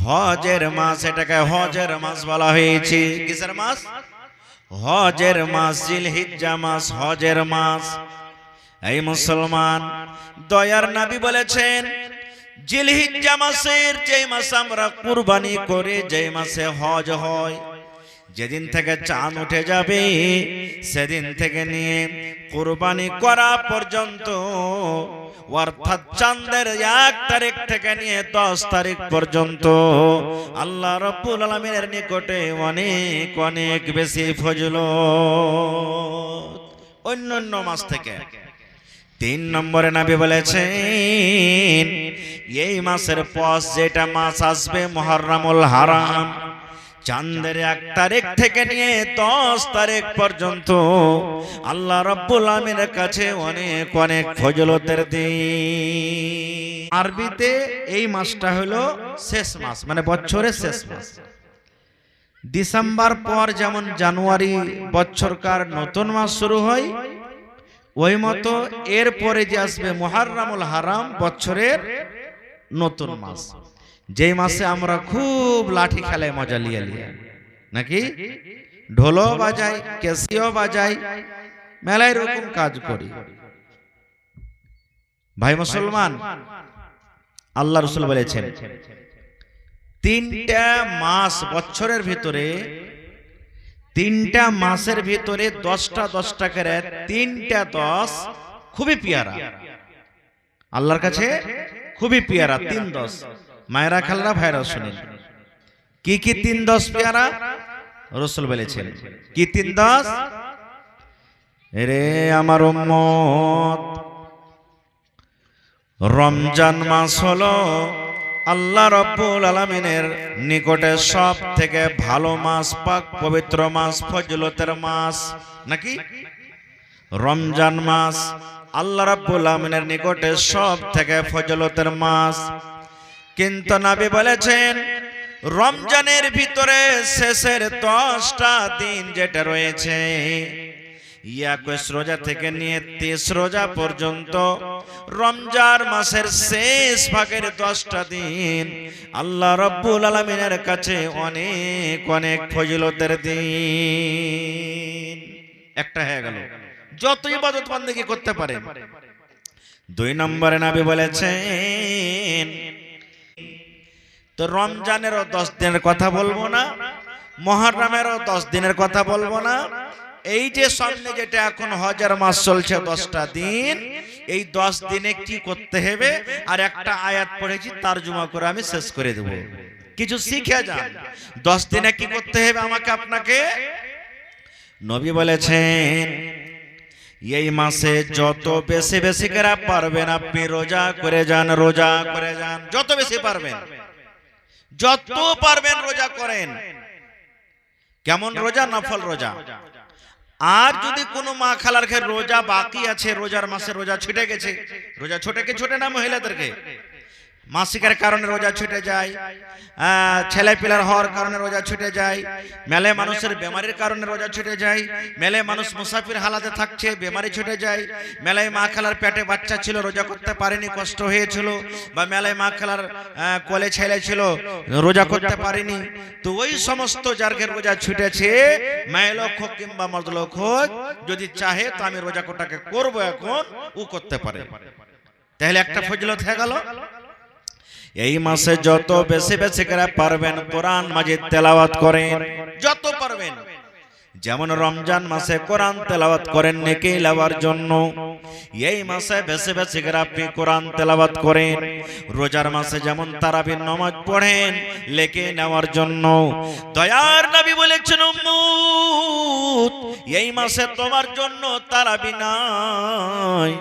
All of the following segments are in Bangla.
হজের মাস, এটাকে হজের মাস বলা হয়েছে। কিসের মাস? হজের মাস, জিলহিজ্জা মাস, হজের মাস। এই মুসলমান, দয়ার নবী বলেছেন জিলহিজ্জা মাসের যে মাসে আমরা কুরবানি করে, যে মাসে হজ হয়, যেদিন থেকে চাঁদ উঠে যাবে সেদিন থেকে নিয়ে কুরবানি করা পর্যন্ত, অর্থাৎ চাঁদের 1 তারিখ থেকে নিয়ে 10 তারিখ পর্যন্ত আল্লাহ রাব্বুল আলামিনের নিকটে অনেক অনেক বেশি ফজিলত অন্যান্য মাস থেকে। 3 নম্বরে নবী বলেছেন এই মাসের পর যেটা মাস আসবে মুহররমুল হারাম, চাঁদের 1 তারিখ থেকে নিয়ে 10 তারিখ পর্যন্ত আল্লাহ রাব্বুল আলামিনের কাছে অনেক অনেক ফজিলতের দিন। আরবিতে এই মাসটা হলো শেষ মাস, মানে বছরের শেষ মাস। ডিসেম্বর পর যেমন জানুয়ারি বছরকার নতুন মাস শুরু হয়, ওই মতো এরপরে যে আসবে মুহররমুল হারাম বছরের নতুন মাস, যেই মাসে আমরা খুব লাঠি খেলায় মজা লিয়ে নাকি, ঢোলও বাজাই, ক্যাসিও বাজাই, মেলায় রকম কাজ করি। ভাই মুসলমান, আল্লাহ রাসূল বলেছেন 3টা মাস বছরের ভিতরে, 3টা মাসের ভিতরে 10টা 10টা করে, 3টা 10 খুবই পিয়ারা আল্লাহর কাছে, খুবই পিয়ারা। 3 10 মায়েরা খালরা ভাইরা শুনেন কি কি 3 10 পিয়ারা রাসূল বলেছেন। কি 3 10? রে আমার উম্মত, রমজান মাস হলো আল্লাহ রাব্বুল আলামিনের নিকটে সব থেকে ভালো মাস, পাক পবিত্র মাস, ফজিলতের মাস নাকি। রমজান মাস আল্লাহ রাব্বুল আলামিনের নিকটে সব থেকে ফজিলতের মাস। কিন্তু নবী বলেছেন রমজানের ভিতরে শেষের 10টা দিন যেটা রয়েছে, 21 রোজা থেকে নিয়ে 30 রোজা পর্যন্ত, রমজান মাসের শেষ ভাগের 10টা দিন আল্লাহ রাব্বুল আলামিনের কাছে অনেক অনেক ফজিলতের দিন। একটা হয়ে গেল, যত ইবাদত বন্দেগী করতে পারেন। 2 নম্বরে নবী বলেছেন, তো রমজানেরও 10 দিনের কথা বলবো না, মুহররমেরও 10 দিনের কথা বলবো না, এই যে সামনে যেটা এখন হজের মাস চলছে 10টা দিন, এই 10 দিনে কি করতে হবে আর একটা আয়াত পড়েছি তরজমা করে আমি শেষ করে দেব, কিছু শিখে যান। 10 দিনে কি করতে হবে আমাকে আপনাকে? নবী বলেছেন এই মাসে যত বেশি বেশি করে পারবেন আপনি রোজা করে যান, রোজা করে যান, যত বেশি পারবেন, যত পারবেন রোজা করেন। কেমন রোজা? নফল রোজা। আর যদি কোনো মা খালার ঘরে রোজা বাকি আছে, রোজার মাসে রোজা ছুটে গেছে, রোজা ছোটে না মহিলাদেরকে, মাসিকের কারণে রোজা ছুটে যায়, ছেলে পিলার হওয়ার কারণে রোজা ছুটে যায়, মেলে মানুষের বেমারির কারণে রোজা ছুটে যায়, মেলে মানুষ মুসাফির হালাতে থাকছে, বেমারি ছুটে যায়, মেলায় মা খালার পেটে বাচ্চা ছিল রোজা করতে পারেনি, কষ্ট হয়েছিল, বা মেলায় মা খালার কোলে ছেলে ছিল রোজা করতে পারেনি, তো ওই সমস্ত যার ঘরে রোজা ছুটেছে, মেয়ে লোক হোক কিংবা মর্দ লোক হোক, যদি চাহে তো আমি রোজা কোটাকে করবো এখন, ও করতে পারে। তাহলে একটা ফজিলত হয়ে গেল। এই মাসে যত বেশি বেশি করে পারবেন কোরআন মাজিদ তেলাওয়াত করেন, যত পারবেন। যেমন রমজান মাসে কোরআন তেলাওয়াত করেন নেকি লাভার জন্য, এই মাসে বেশি বেশি করে আপনি কোরআন তেলাওয়াত করেন। রোজার মাসে যেমন তারাবির নামাজ পড়েন লেকে নেওয়ার জন্য। দয়ার নবী বলেছেন উম্মত এই মাসে তোমার জন্য তারাবি নাই,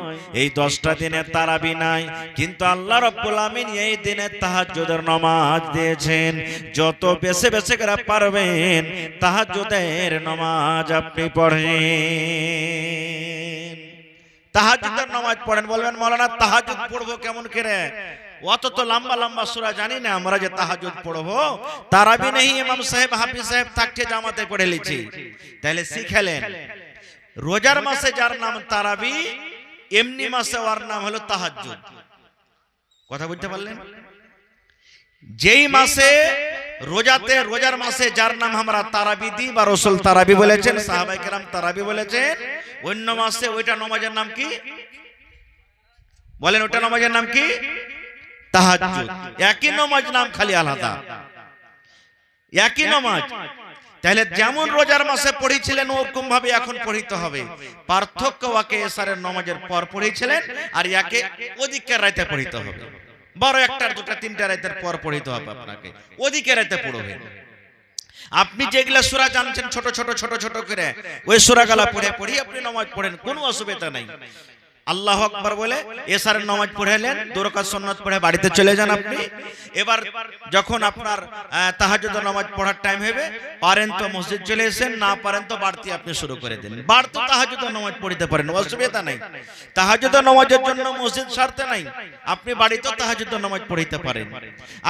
এই 10টা দিনে তারাবি নাই, কিন্তু আল্লাহ রাব্বুল আমিন এই দিনে তাহাজ্জুদের নামাজ দিয়েছেন। যত বেশি বেশি করে পারবেন তাহাজ্জুদের নামাজ আপনি পড়েন। তাহাজ্জুদের নামাজ পড়েন। বলবেন মাওলানা তাহাজ্জুদ পড়বো কেমন করে? অত তো লম্বা লম্বা সূরা জানি না আমরা যে তাহাজ্জুদ পড়বো। তারাবি নেই, ইমাম সাহেব হাফিজ সাহেব থাকতে জামাতে পড়ে লিছি, তাহলে শিখেলেন। রোজার মাসে যার নাম তারাবি, এমনি মাসে ওর নাম হলো তাহাজ্জুদ। কথা বুঝতে পারলেন? যেই মাসে রোজার মাসে যার নাম আমরা তারাবি দিই বা রাসূল তারাবি বলেছেন, সাহাবায়ে কেরাম তারাবি বলেছেন, অন্য মাসে ওইটা নামাজের নাম কি বলেন? ওইটা নামাজের নাম কি? তাহাজ্জুদ। একই নামাজ, নাম খালি আলাদা, একই নামাজ। তাহলে যেমন রোজার মাসে পড়েছিলেন ওরকম ভাবে এখন পড়িতে হবে। পার্থক্য ওয়াকে এশারের নামাজের পর পড়েছিলেন আর একে ওদিকের রাতে পড়িতে হবে। 12 1টা 2টা 3টা রাতের পর পড়িতে হবে আপনাকে, ওদিকে রাতে পড়বেন। আপনি যেগুলা সূরা জানছেন ছোট ছোট ছোট ছোট করে ওই সূরাগুলা পড়ে আপনি নামাজ পড়েন, কোনো অসুবিধা নাই। আল্লাহু আকবার বলে এশারের নামাজ পড়েলেন, 2 রাকাত সুন্নাত পড়ে বাড়িতে চলে যান আপনি। এবার যখন আপনার তাহাজ্জুদের নামাজ পড়ার টাইম হবে, পারেন তো মসজিদ চলে এসেন, না পারেন তো বাড়তি আপনি শুরু করে দেন। বাড়তি তাহাজ্জুদের নামাজ পড়তে পারেন, অসুবিধা নাই। তাহাজ্জুদের নামাজের জন্য মসজিদ ছাড়তে নাই, আপনি বাড়িতেও তাহাজ্জুদের নামাজ পড়তে পারেন।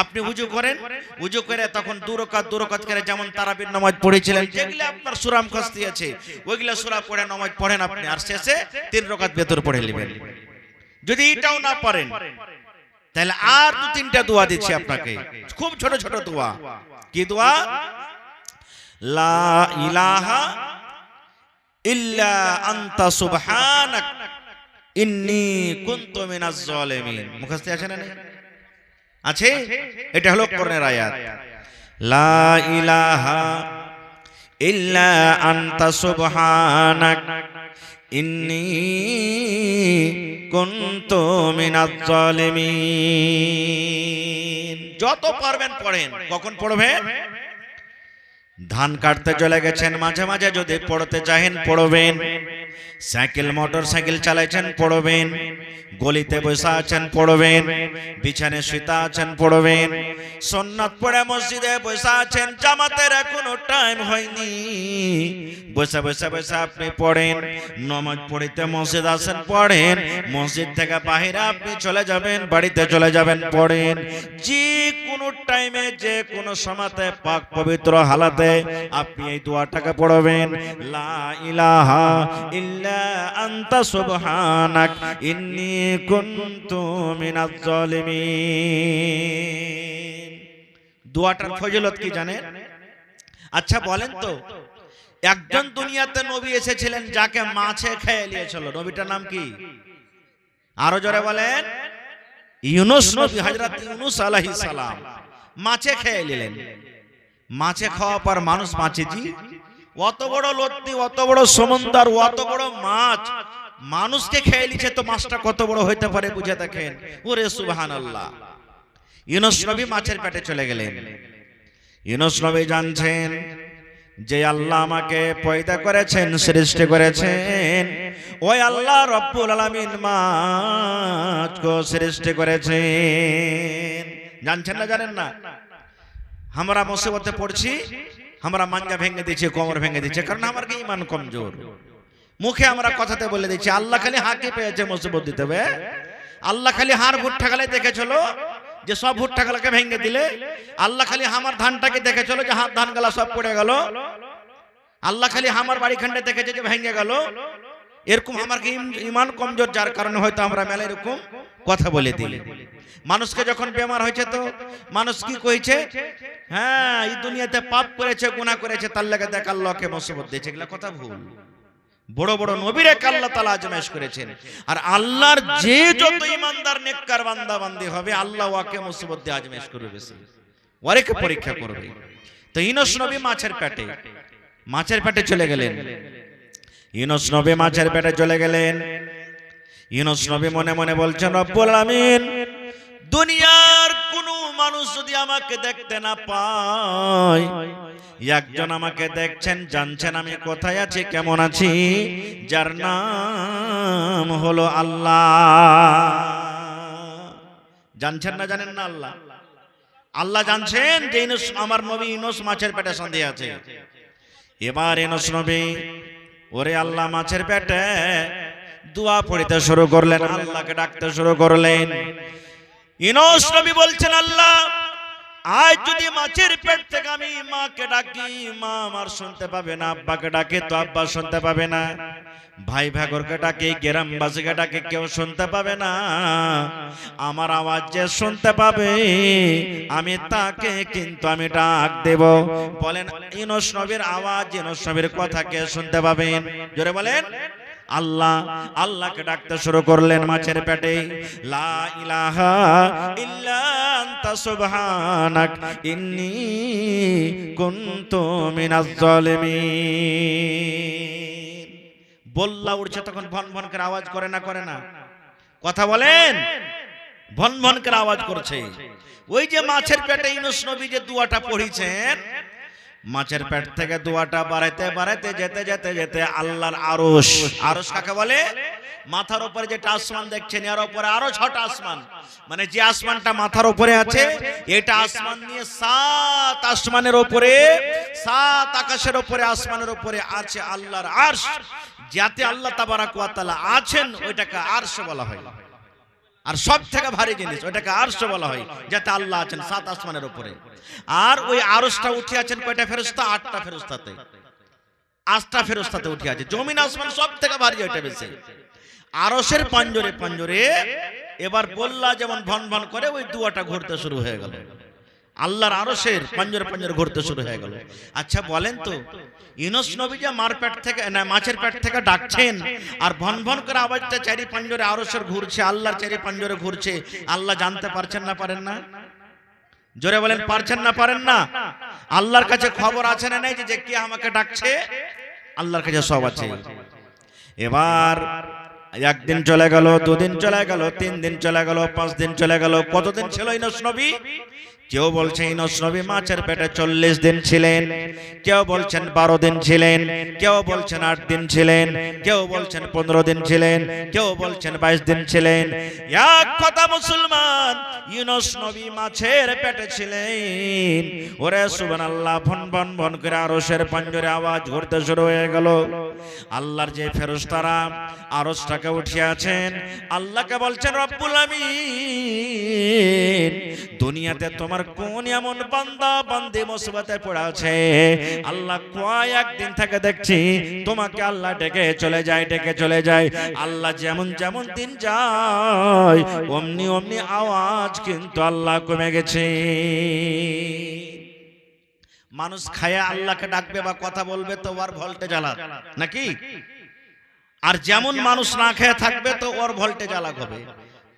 আপনি ওযু করেন, ওযু করে তখন 2 রাকাত করে যেমন তারাবির নামাজ পড়েছিলেন, যেগুলো আপনার সূরা মুখস্থ আছে ওইগুলা সূরা পড়ে নামাজ পড়েন আপনি, আর শেষে 3 রাকাত ভেতর পড়ে নেবেন। যদি এটাও না পারেন তাহলে আর 2-3টা দোয়া দিচ্ছি আপনাকে, খুব ছোট ছোট দোয়া। কি দোয়া? লা ইলাহা ইল্লা আনতা সুবহানাক ইন্নী কুনতু মিনাজ জালিমিন। মুখস্থ আছে না? আছে। এটা হলো কোরআনের আয়াত। লা ইলাহা ইল্লা আনতা সুবহানাক ইন্নী কুনতু মিনাজ জালিমিন। যত পারবেন পড়েন। কখন পড়বেন? ধান কাটতে চলে গেছেন, মাঝে মাঝে যদি পড়তে চাহেন পড়বেন। সাইকেল মোটর সাইকেল চালাচ্ছেন পড়বেন। গলিতে বসে আছেন পড়বেন। বিছানে শুতে আছেন পড়বেন। সুন্নাত পড়ে মসজিদে বসে আছেন, জামাতের এখনো টাইম হয়নি, বসে বসে বসে আপনি পড়েন। নামাজ পড়িতে মসজিদ আসেন পড়েন। মসজিদ থেকে বাইরে আপনি চলে যাবেন, বাড়িতে চলে যাবেন পড়েন। যে কোনো টাইমে যে কোনো সময়তে পাক পবিত্র হালাতে আপনি এই দোয়াটাকে পড়বেন। লা ইলাহা ইল্লা আনতা সুবহানাক ইন্নী কুনতু মিনাজ জালিমিন। দোয়াটার ফজিলত কি জানেন? আচ্ছা বলেন তো, একজন দুনিয়াতে নবী এসেছিলেন যাকে মাছে খেয়ে নিয়েছিল, নবীটার নাম কি? আরো জোরে বলেন। ইউনুস নবী, হযরত ইউনুস আলাইহিস সালাম মাছে খেয়ে নিলেন। মাছে খাওয়ার পর মানুষ বাঁচে জি, অত বড় লত্তি, অত বড় সমুদ্র, অত বড় মাছ মানুষকে খেয়ে নিচ্ছে, তো মাছটা কত বড় হইতে পারে বুঝে দেখেন। ওরে সুবহানাল্লাহ। ইউনুস নবী মাছের পেটে চলে গেলেন। ইউনুস নবী জানছেন যে আল্লাহ আমাকে পয়দা করেছেন, সৃষ্টি করেছেন, ওই আল্লাহ রব্বুল আলামিন মাছকে সৃষ্টি করেছেন। জানছেন না? জানেন না? আমরা মুসিবতে পড়ছি, আমরা মাঞ্জা ভেঙে দিচ্ছি, কোমর ভেঙে দিচ্ছে, কারণ আমার কি ঈমান কমজোর। মুখে আমরা কথাতে বলে দিচ্ছি আল্লাহ খালি হাঁকে পেয়েছে মুসিবত দিতে হবে। আল্লাহ খালি হাড় ভুট্টা গালে দেখেছিল যে সব ভুট্টা গালাকে ভেঙে দিলে। আল্লাহ খালি আমার ধানটাকে দেখেছিল যে হাত ধান গালা সব পড়ে গেল। আল্লাহ খালি আমার বাড়ি খান্ডে দেখেছে যে ভেঙে গেল। এরকম আমার কি ঈমান কমজোর, যার কারণে হয়তো আমরা মেলা এরকম কথা বলে দিই। মানুষকে যখন বেমার হয়েছে তো মানুষ কি কইছে? হ্যাঁ, এই দুনিয়াতে পাপ করেছে, গুনাহ করেছে, তার লাগি দেখ আল্লাহকে মুসিবত দিয়েছে। এগুলা কথা ভুল। বড় বড় নবীরে আল্লাহ তাআলা আজমাইশ করেছেন, আর আল্লাহর যে যত ঈমানদার নেককার বান্দা বান্দি হবে আল্লাহ ওয়াকে মুসিবত দিয়ে আজমাইশ করবে, বেশি ওয়ারেকে পরীক্ষা করবে। তো ইউনুস নবী মাছের পেটে চলে গেলেন। ইউনুস নবী মাছের পেটে চলে গেলেন। ইউনুস নবী মনে মনে বলছেন, রব্বুল আলামিন, দুনিয়ার কোন মানুষ যদি আমাকে দেখতে না পায়, একজন আমাকে দেখছেন, জানছেন আমি কোথায় আছি, কেমন আছি, যার নাম হলো আল্লাহ। জানছেন না? জানেন না? আল্লাহ আল্লাহ জানছেন যে ইউনুস, আমার নবী ইউনুস মাছের পেটে সন্ধে আছে। এবার ইউনুস নবী ওরে আল্লাহ মাছের পেটে দোয়া পড়তে শুরু করলেন, আল্লাহকে ডাকতে শুরু করলেন। ইউনুস নবী বলছেন, আল্লাহ আজ যদি মাছের পেট থেকে আমি মাকে ডাকি, মা আমার শুনতে পাবে না, আব্বাকে ডাকে তো আব্বা শুনতে পাবে না, ভাই ভাগরকে ডাকে, গ্রামবাসীকে ডাকে, কেউ শুনতে পাবে না। আমার আওয়াজ যে শুনতে পাবে আমি তাকে কিন্তু আমি ডাক দেব। বলেন ইউনূস নবীর আওয়াজ, ইউনূস নবীর কথা কে শুনতে পাবেন? জোরে বলেন আল্লাহ। আল্লাহকে ডাকতে শুরু করলেন মাছের পেটে, লা ইলাহা ইল্লা আনতা সুবহানাক ইন্নী কুনতু মিনাজ জালিমিন। বল্লা উঠছে তখন ভন ভন করে আওয়াজ করে না, করে না? কথা বলেন, ভন ভন করে আওয়াজ করছে। ওই যে মাছের পেটে ইউনূস নবী যে দোয়াটা পড়িছেন, মাছের পেট থেকে দোয়াটা বাড়াইতে বাড়াইতে যেতে যেতে যেতে আল্লাহর আরশ, আরশ কাকে বলে? মাথার উপরে যেটা আসমান দেখছেন এর উপরে আরো 6টা আসমান, মানে যে আসমানটা মাথার উপরে আছে এটা আসমান নিয়ে 7 আসমানের উপরে, 7 আকাশের উপরে, আসমানের উপরে আছে আল্লাহর আরশ। যাতে আল্লাহ তাবারাক ওয়া তাআলা আছেন ওইটাকে আরশ বলা হয়। আর সব থেকে ভারী জিনিস ওইটাকে আরশ বলা হয়, যাতে আল্লাহ আছেন 7 আসমানের উপরে। আর ওই আরশটা উঠে আছেন কয়টা ফেরেশতা? 8টা ফেরেশতাতে, 8টা ফেরেশতাতে উঠে আছে। জমিন আসমান সব থেকে ভারী ওইটা বেশি। আরশের পাঞ্জরে পাঞ্জরে এবার বললা যেমন ভন ভন করে ওই দুয়াটা ঘুরতে শুরু হয়ে গেল, আল্লাহর আরশের পাঞ্জরে পাঞ্জরে ঘুরতে শুরু হয়ে গেল। আচ্ছা বলেন তো, ইউনূস নবী যে মাছের পেট থেকে ডাকছেন আর ভন ভন করে আওয়াজটা চারি পাঞ্জরে আরশের ঘুরছে, আল্লাহর চারি পাঞ্জরে ঘুরছে, আল্লাহ জানতে পারছেন না পারেন না? জোরে বলেন পারছেন না পারেন না? আল্লাহর কাছে খবর আছে না নাই যে কে আমাকে ডাকছে? আল্লাহর কাছে সব আছে। এবার একদিন চলে গেল, দুদিন চলে গেল, 3 দিন চলে গেল, 5 দিন চলে গেল। কতদিন ছিল ইউনূস নবী? কেউ বলছে ইউনূস নবী মাছের পেটে 40 দিন ছিলেন, কেউ বলছেন 12 দিন ছিলেন, কেউ বলছেন 8 দিন ছিলেন, কেউ বলছেন 15 দিন ছিলেন, কেউ বলছেন 22 দিন ছিলেন। এক কথা মুসলমান, ইউনূস নবী মাছের পেটে ছিলেন। ওরে সুবহানাল্লাহ, ভন ভন ভন করে আরশের পাঞ্জরে আওয়াজ ঘুরতে শুরু হয়ে গেল। আল্লাহর যে ফেরেশতারা আরশটাকে উঠিয়ে আছেন, আল্লাহকে বলছেন রব্বুল আমিন, দুনিয়াতে তোমার কোন এমন বান্দা বান্দি মুসিবতে পড়ে আছে আল্লাহ কয়েকদিন থেকে দেখছি তোমাকে আল্লাহ ডেকে চলে যায়, ডেকে চলে যায়। আল্লাহ যেমন যেমন দিন যায় অমনি অমনি আওয়াজ কিন্তু আল্লাহ কমে গেছে। মানুষ খায়া আল্লাহকে ডাকবে বা কথা বলবে তো ওর ভোল্টেজ আলাদা নাকি? আর যেমন মানুষ না খেয়ে থাকবে তো ওর ভোল্টেজ আলাদা হবে।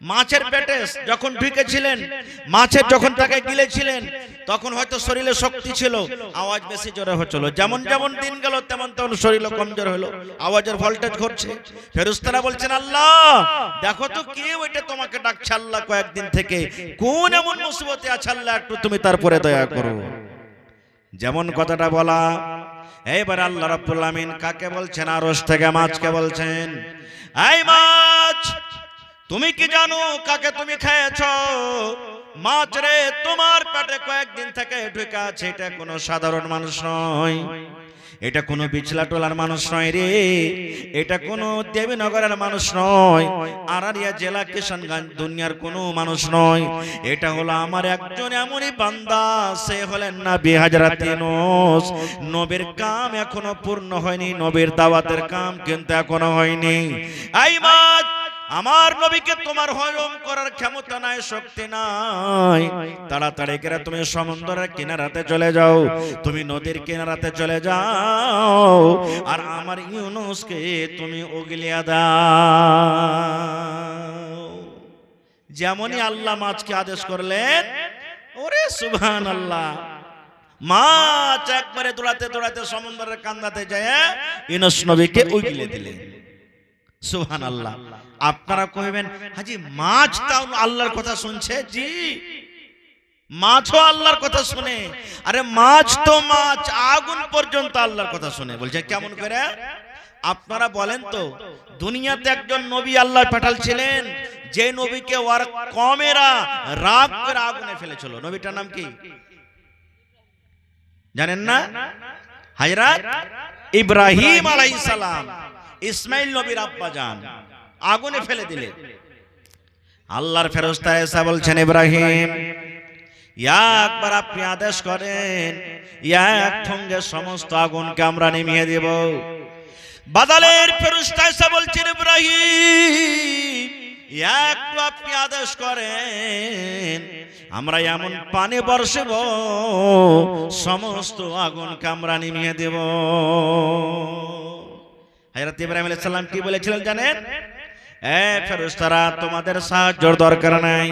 মাছের পেটে যখন ঢুকেছিলেন, মাছের যখন তাকে গিলেছিলেন তখন হয়তো শরীরে শক্তি ছিল, আওয়াজ বেশি জোরে হচ্ছিল। যেমন যেমন দিন গেল তেমন তেমন শরীরে কমজোর হলো, আওয়াজের ভোল্টেজ ঘটছে। ফেরেশতারা বলছেন আল্লাহ দেখো তো কে ওইটা তোমাকে ডাকছে, আল্লাহ কয়েকদিন থেকে কোন এমন মুসিবতে আছে, আল্লাহ একটু তুমি তারপরে দয়া করো। যেমন কথাটা বলা, এইবার আল্লাহ রাব্বুল আমিন কাকে বলছেন? আরশ থেকে মাছকে বলছেন, এই মাছ তুমি কি জানো কাকে তুমি খেয়েছো? মাছ রে, তোমার পেটে কয়েকদিন থেকে ঢুকে আছে, এটা কোনো সাধারণ মানুষ নয়, এটা কোনো বিছলা টোলার মানুষ নয় রে, এটা কোনো দেবীনগরের মানুষ নয়, আরারিয়া জেলা কিশনগঞ্জ দুনিয়ার কোনো মানুষ নয়। এটা হলো আমার একজন এমনই বান্দা, সে হলেন নবী হযরত ইউনূস। নবীর কাম এখনো পূর্ণ হয়নি, নবীর দাওয়াতের কাম কিন্তু এখনো হয়নি। এই মাছ, আমার নবীকে তোমার হজম করার ক্ষমতা নাই, শক্তি নাই, তাড়াতাড়ি করে তুমি সমুদ্রের কিনারাতে চলে যাও, তুমি নদীর কিনারাতে চলে যাও, আর আমার ইউনূসকে তুমি উগলিয়ে দাও। যেমনই আল্লাহ মাছকে আদেশ করলেন, ওরে সুবহানাল্লাহ, মাছ একবারে দৌড়াতে দৌড়াতে সমুদ্রের কান্দাতে যায় ইউনূস নবীকে উগলিয়ে দিলেন। সুবহানাল্লাহ। আপনারা কইবেন হাজি মাছ তাও আল্লাহর কথা শুনছে? জি, মাছও আল্লাহর কথা শুনে। আরে মাছ তো মাছ, আগুন পর্যন্ত আল্লাহর কথা শুনে। বলছে কেমন করে? আপনারা বলেন তো, দুনিয়াতে একজন নবী আল্লাহ পাঠালছিলেন, যে নবীকে ওর কমেরা রাগ করে আগুনে ফেলেছিল। নবীটার নাম কি জানেন না? হযরত ইব্রাহিম আলাইহিস সালাম, ইসমাইল নবীর আব্বা জান, আগুনে ফেলে দিলেন। আল্লাহর ফেরেশতা এসে বলছেন, ইব্রাহিম একবার আপনি আদেশ করেন, এক সঙ্গে সমস্ত আগুনকে আমরা নিভিয়ে দেব। বাদলের ফেরেশতা এসে বলছেন, ইব্রাহিম একটু আপনি আদেশ করেন, আমরা এমন পানি বর্ষব সমস্ত আগুনকে আমরা নিভিয়ে দেব। হযরত ইব্রাহিম আলাইহিস সালাম কি বলেছিলেন জানেন? ফেরেশতারা তোমাদের সাহায্যের দরকার নাই,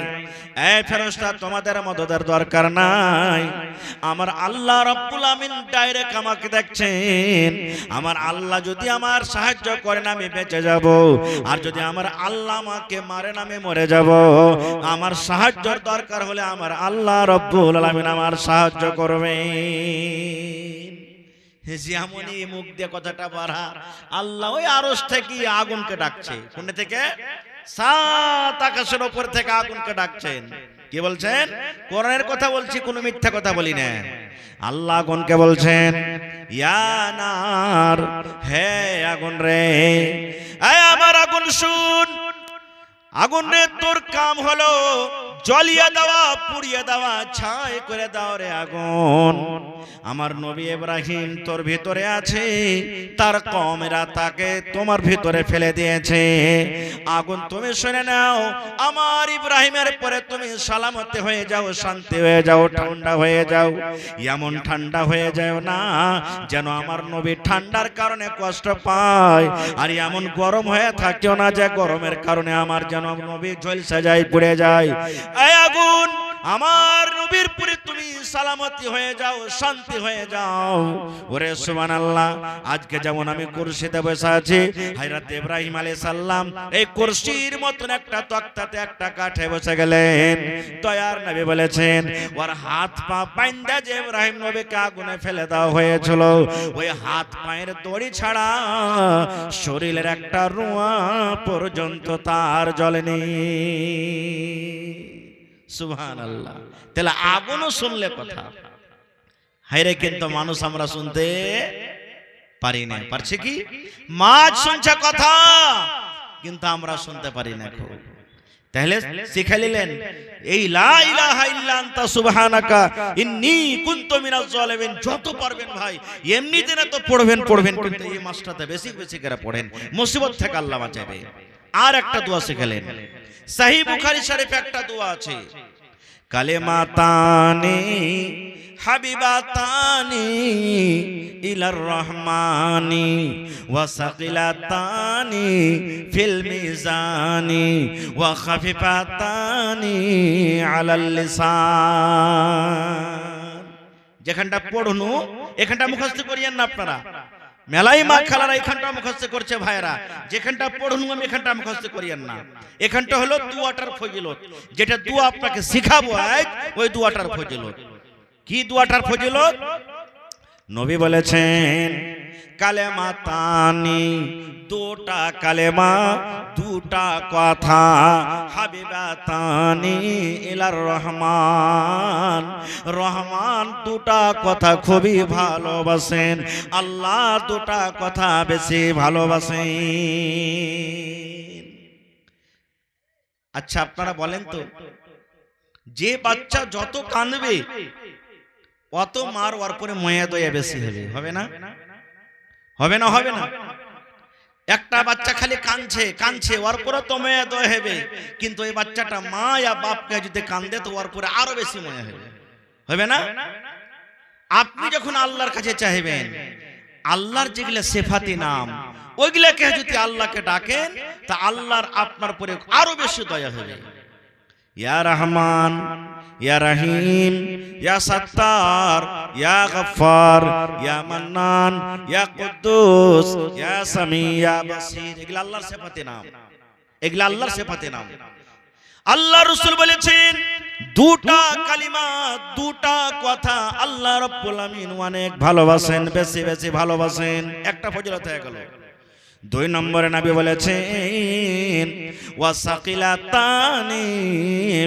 ফেরেশতা তোমাদের মদদের দরকার নাই। আমার আল্লাহ রাব্বুল আমিন ডাইরেক্ট আমাকে দেখছেন। আমার আল্লাহ যদি আমার সাহায্য করেন আমি বেঁচে যাব, আর যদি আমার আল্লাহ আমাকে মারেন আমি মরে যাব। আমার সাহায্যের দরকার হলে আমার আল্লাহ রাব্বুল আমিন আমার সাহায্য করবেন। যেমনই মুখ দিয়ে কথাটা বাড়া, আল্লাহ ওই আরশ থেকে আগুনকে ডাকছে। কোন থেকে? সাত আকাশের উপর থেকে আগুনকে ডাকছেন। কি বলছেন? কোরআনের কথা বলছি, কোনো মিথ্যা কথা বলি না। আল্লাহ আগুনকে বলছেন, ইয়া নার, হে আগুন রে, আমার আগুন শুন। আগুন রে, তোর কাম হলো জ্বলিয়ে দেওয়া, পুড়িয়ে দেওয়া, ছাই করে দাও রে আগুন। আমার নবী ইব্রাহিম তোর ভিতরে আছে, তার কওমেরা তাকে তোমার ভিতরে ফেলে দিয়েছে। আগুন তুমি শুনে নাও, আমার ইব্রাহিমের পরে তুমি সালামতে হয়ে যাও, শান্তি হয়ে যাও, ঠান্ডা হয়ে যাও। এমন ঠান্ডা হয়ে যাও না যেন আমার নবী ঠান্ডার কারণে কষ্ট পায়, আর এমন গরম হয়ে থাকিও না যে গরমের কারণে আমার যেন নবী ঝলসে যায়, পুড়ে যায়। এই আগুন, আমার নবীর পরে তুমি সালামতি হয়ে যাও, শান্তি হয়ে যাও। ওরে সুবহানাল্লাহ, আজকে যেমন আমি কুরসিতে বসে আছি, হযরত ইব্রাহিম আলাইহিস সালাম এই কুরসির মতন একটা তক্তাতে একটা কাঠে বসে গেলেন। দয়ার নবী বলেছেন, ওর হাত পা বাইন্ধা যে ইব্রাহিম নবীকে আগুনে ফেলে দেওয়া হয়েছিল, ওই হাত পায়ের দড়ি ছাড়া শরীরের একটা রুয়া পর্যন্ত তার জ্বলেনি। সুবহানাল্লাহ। তাহলে আগুনও শুনলে কথা, হায়রে কিন্তু মানুষ আমরা শুনতে পারি না। পারছে কি? মাছ শুনছে কথা, কিন্তু আমরা শুনতে পারি না। তাহলে শিখে নিলেন এই লা ইলাহা ইল্লা আনতা সুবহানাকা ইন্নী কুনতু মিনাজ জালিমিন। যত পারবেন ভাই এমনি দিনে তো পড়বেন, কিন্তু এই মাসটাতে বেশি বেশি করে পড়েন, মুসিবত থেকে আল্লাহ বাঁচাবে। আর একটা দোয়া শিখলেন, সহিহ বুখারী শরীফে একটা দোয়া আছে, কালেমাতানি হাবিবাতানি ইলার রহমানি ওয়া সাকিলাতানি ফিল মিজানি ওয়া খাফিফাতানি আলাল লিসান। যেখানটা পড়নু এখানটা মুখস্থ করিয়েন না আপনারা, মেলাই মা খালারা এখানটা মুখস্থ করছে ভাইরা। যেখানটা পড়নু আমি এখানটা মুখস্থ করিয়েন না। এখানটা হলো দুয়াটার ফজিলত, যেটা দুয়া আপনাকে শিখাবো আজ, ওই দুয়াটার ফজিলত। কি দুয়াটার ফজিলত? নবী বলেছেন, কালেমাতানি, দুটা কালেমা, দুটা কথা, হাবিবাতানি ইলার রহমান, রহমান দুটা কথা খুবই ভালোবাসেন, আল্লাহ দুটা কথা বেশি ভালোবাসেন। আচ্ছা আপনারা বলেন তো, যে বাচ্চা যত কাঁদবে অত মার ওর পরে ময়া দয়া বেশি হবে, হবে না? হবে না? হবে না? একটা বাচ্চা খালি কাঁদছে ওর পরে তো ময়া দয়া হবে, কিন্তু এই বাচ্চাটা মা या বাপকে যদি কাঁদে তো ওর পরে আরো বেশি ময়া হবে, হবে না? আপনি যখন আল্লাহর কাছে চাইবেন, আল্লাহর যেগুলা সিফাতি নাম ওইগুলাকে যদি আল্লাহকে ডাকেন তা আল্লাহর আপনার পরে আরো বেশি দয়া হবে। ইয়া রহমান, ইয়া রহিম, ইয়া সত্তার, ইয়া গফফার, ইয়া মান্নান, ইয়া কুদ্দুস, ইয়া সামি, ইয়া বাসির, এগুলা আল্লাহর সিফাতে নাম, এগুলা আল্লাহর সিফাতে নাম। আল্লাহ রাসূল বলেছেন, দুটা কালিমা, দুটা কথা আল্লাহ রাব্বুল আমিন অনেক ভালোবাসেন, বেশি বেশি ভালোবাসেন। একটা ফজিলত হয়ে গেল। দুই নম্বরে নবী বলেছেন ওয়াসাকিলাতানি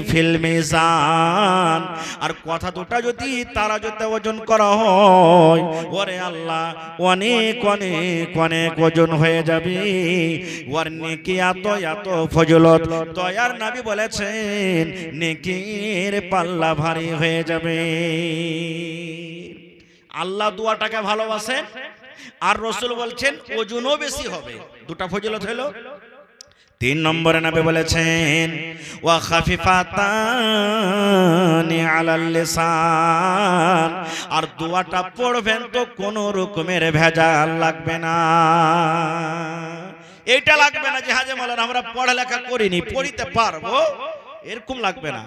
ফিল মিজান, আর কথা দুটা যদি তারা যদি ওজন করা হয়, ওরে আল্লাহ অনেক অনেক অনেক ওজন হয়ে যাবে, ওর নেকি এত এত ফজিলত, দয়ার নবী বলেছেন নেকির পাল্লা ভারী হয়ে যাবে। আল্লাহ দুয়াটাকে ভালোবাসেন, আর রাসূল বলছেন ওজনও বেশি হবে। দুটা ফজিলত হলো। তিন নম্বরে নবী বলেছেন ওয়া খাফিফাতানি আলাল লিসান, আর দোয়াটা পড়বেন তো কোনো রকমের ভেজাল লাগবে না। এইটা লাগবে না যে হাজে মাওলানা আমরা পড়ালেখা করিনি, পড়িতে পারবো, এরকম লাগবে না।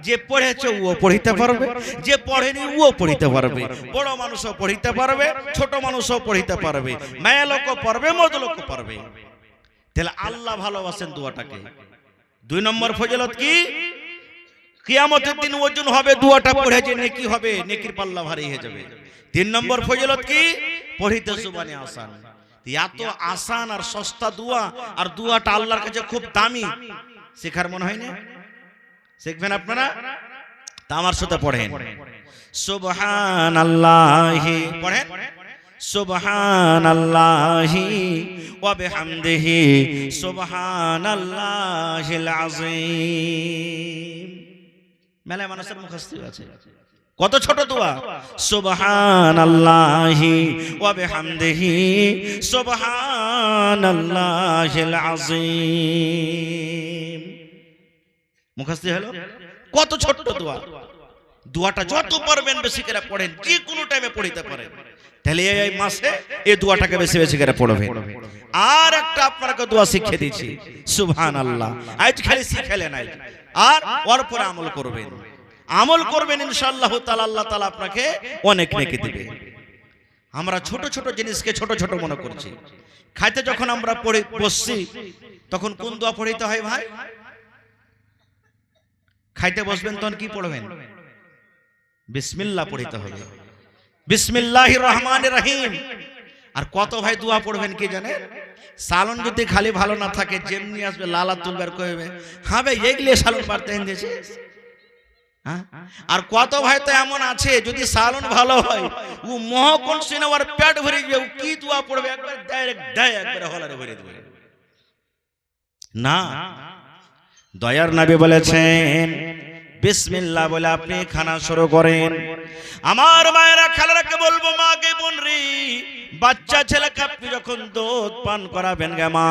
যে পড়েছে ও পড়িতে পারবে, যে পড়েনি ও পড়িতে পারবে, বড় মানুষও পড়িতে পারবে, ছোট মানুষও পড়িতে পারবে, মেয়ে লোকও পারবে, মর্দ লোকও পারবে। তাহলে আল্লাহ ভালোবাসেন দোয়াটাকে। দুই নম্বর ফজিলত কি? কিয়ামতের দিন ওজন হবে, দোয়াটা পড়ে যে নেকি হবে, নেকির পাল্লা ভারী হয়ে যাবে। তিন নম্বর ফজিলত কি? পড়িতে জবানে আসান। এত আসান আর সস্তা দোয়া, আর দোয়াটা আল্লাহর কাছে খুব দামি, শেখার মনে হয় না? শিখবেন আপনারা? তা আমার সাথে পড়েন সুবহানাল্লাহি, পড়েন সুবহানাল্লাহি ওয়া বিহামদিহি সুবহানাল্লাহিল আযীম। মেলায় মানুষের মুখস্থ আছে। কত ছোট দোয়া, সুবহানাল্লাহি ওয়া বিহামদিহি সুবহানাল্লাহিল আযীম। মুখস্থ হলো। কত ছোট দোয়া। দোয়াটা যত পারবেন বেশি করে পড়েন, যে কোনো টাইমে পড়িতে পারেন। তাহলে এই মাসে এই দোয়াটাকে বেশি বেশি করে পড়বেন। আর একটা আপনাকে দোয়া শিখিয়ে দিচ্ছি, সুবহানাল্লাহ। আজ খালি শিখালে নাই, আর ওর পরে আমল করবেন। আমল করবেন ইনশাআল্লাহ তাআলা, আল্লাহ তাআলা আপনাকে অনেক নেকি দিবে। আমরা ছোট ছোট জিনিসকে ছোট ছোট মনে করছি। খাইতে যখন আমরা পড়ে বসছি, তখন কোন দোয়া পড়িতে হয় ভাই? খাইতে বসবেন তখন কি পড়বেন? বিসমিল্লাহ পড়িতে হবে, বিসমিল্লাহির রহমানির রহিম। আর কত ভাই দোয়া পড়বেন কি জানেন? সালন যদি খালি ভালো না থাকে, যেমনি আসবে লালা তুলবার কইবে, হ্যাঁ ভাই এগলে সালন পারতে এনেছে। আর কত ভাই তো এমন আছে, যদি সালন ভালো হয় ও মহকন শুনে ওর পেট ভরে যাবে, ও কি দোয়া পড়বে একবার ডাইরেক্ট দেয়, একবার হলারে ভরে দেবে না। দয়ার নবী বলেছেন বিসমিল্লাহ বলে আপনি খানা শুরু করেন। আমার মায়েরা খালারাকে বলবো, মাকে বোন রে, বাচ্চা ছেলেকে আপনি যখন দুধ পান করাবেন গে মা,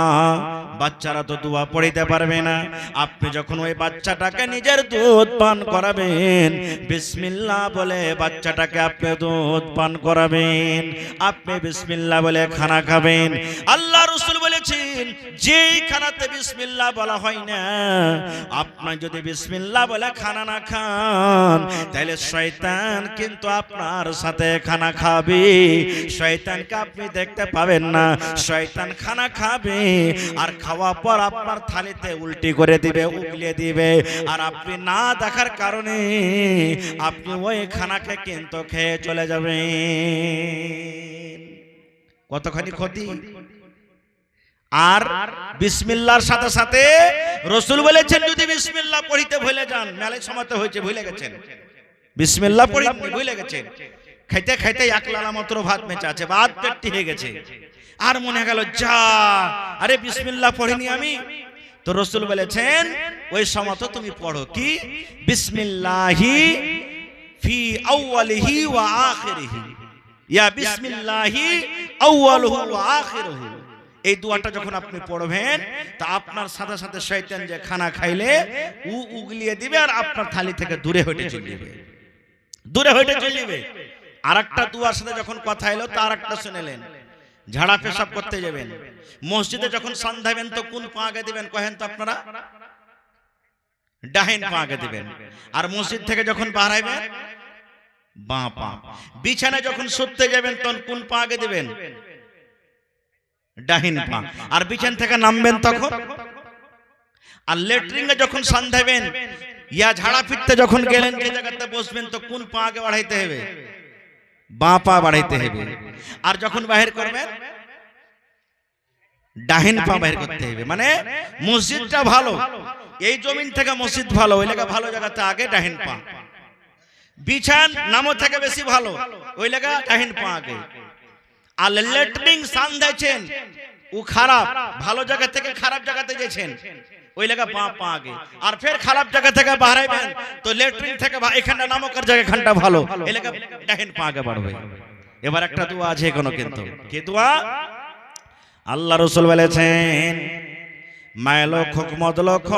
বাচ্চারা তো দোয়া পড়িতে পারবে না, আপনি যখন ওই বাচ্চাটাকে নিজের দুধ পান করাবেন, বিসমিল্লাহ বলে বাচ্চাটাকে আপনি দুধ পান করাবেন, আপনি বিসমিল্লাহ বলে খানা খাবেন। আল্লাহ রাসূল বলেছেন যেই খানাতে বিসমিল্লাহ বলা হয় না, আপনি যদি বিসমিল্লাহ বলে খানা না খান, তাহলে শয়তান কিন্তু আপনার সাথে খানা খাবে। শয়তানকে আপনি দেখতে পাবেন না, শয়তান খানা খাবে, আর খাওয়া পর আপনার থালিতে উল্টি করে দিবে, উগলিয়ে দিবে, আর আপনি না দেখার কারণে আপনি ওই খানাকে কিন্তু খেয়ে চলে যাবেন। কতখানি ক্ষতি। আর বিসমিল্লাহর সাথে সাথে রাসূল বলেছেন যদি বিসমিল্লাহ পড়িতে ভুলে যান, মেলায় সময়তে হয়েছে ভুলে গেছেন, বিসমিল্লাহ পড়িতে ভুলে গেছেন, খাইতে খাইতে এক লালা মাত্র ভাত মেচে আছে, ভাত পেটটি হয়ে গেছে, আর মনে গেল যা আরে বিসমিল্লাহ পড়িনি আমি, তো রাসূল বলেছেন ওই সময় তো তুমি পড়ো কি বিসমিল্লাহি ফি আউয়ালিহি ওয়া আখিরিহি, ইয়া বিসমিল্লাহি আউয়ালুহু ওয়া আখিরুহু। এই দোয়াটা যখন আপনি পড়বেন, তা আপনার সাথে সাথে শয়তান যে খানা খাইলে ও উগলিয়ে দিবে, আর আপনার থালি থেকে দূরে হটে চলে যাবে, দূরে হটে চলে যাবে। আরেকটা দোয়ার সাথে যখন কথা এলো, তার একটা শুনেলেন, ঝাড়া পেশাব করতে যাবেন, মসজিদে যখন সন্ধ্যাবেন তো কোন পা আগে দিবেন কহেন তো আপনারা? ডাহিন পা আগে দিবেন। আর মসজিদ থেকে যখন বাড়াইবেন বাঁ পা। বিছানায় যখন শুতে যাবেন তখন কোন পা আগে দিবেন? ডাহিন পা। আর বিছানা থেকে নামবেন তখন? আর লেট্রিনে যখন সন্ধ্যাবেন ইয়া ঝাড়া ফিরতে যখন গেলেন, যে জায়গাতে বসবেন তো কোন পা আগে বাড়াইতে হবে? বাঁ পা বাড়াইতে হবে। আর যখন বাহির করবেন ডাহিন পা বের করতে হবে, মানে মসজিদটা ভালো, এই জমিন থেকে মসজিদ ভালো, ওই লেগা ভালো জায়গাতে আগে ডাহিন পা। বিছান নামও থেকে বেশি ভালো, ওই লেগা ডাহিন পা আগে। আর লেট্রিন সান দিয়েছেন ও খারাপ, ভালো জায়গা থেকে খারাপ জায়গাতে গেছেন, ওই লেগা পা পা আগে। আর ফের খারাপ জায়গা থেকে বাড়াইবেন তো লেট্রিন থেকে এখানটা নামকার জায়গা এখানটা ভালো, এই লেগা ডাহিন পা আগে বাড়বে। এবার একটা দোয়া আছে এখনো, কিন্তু কি দোয়া? আল্লাহ রাসূল বলেছেন মায়লক মদলক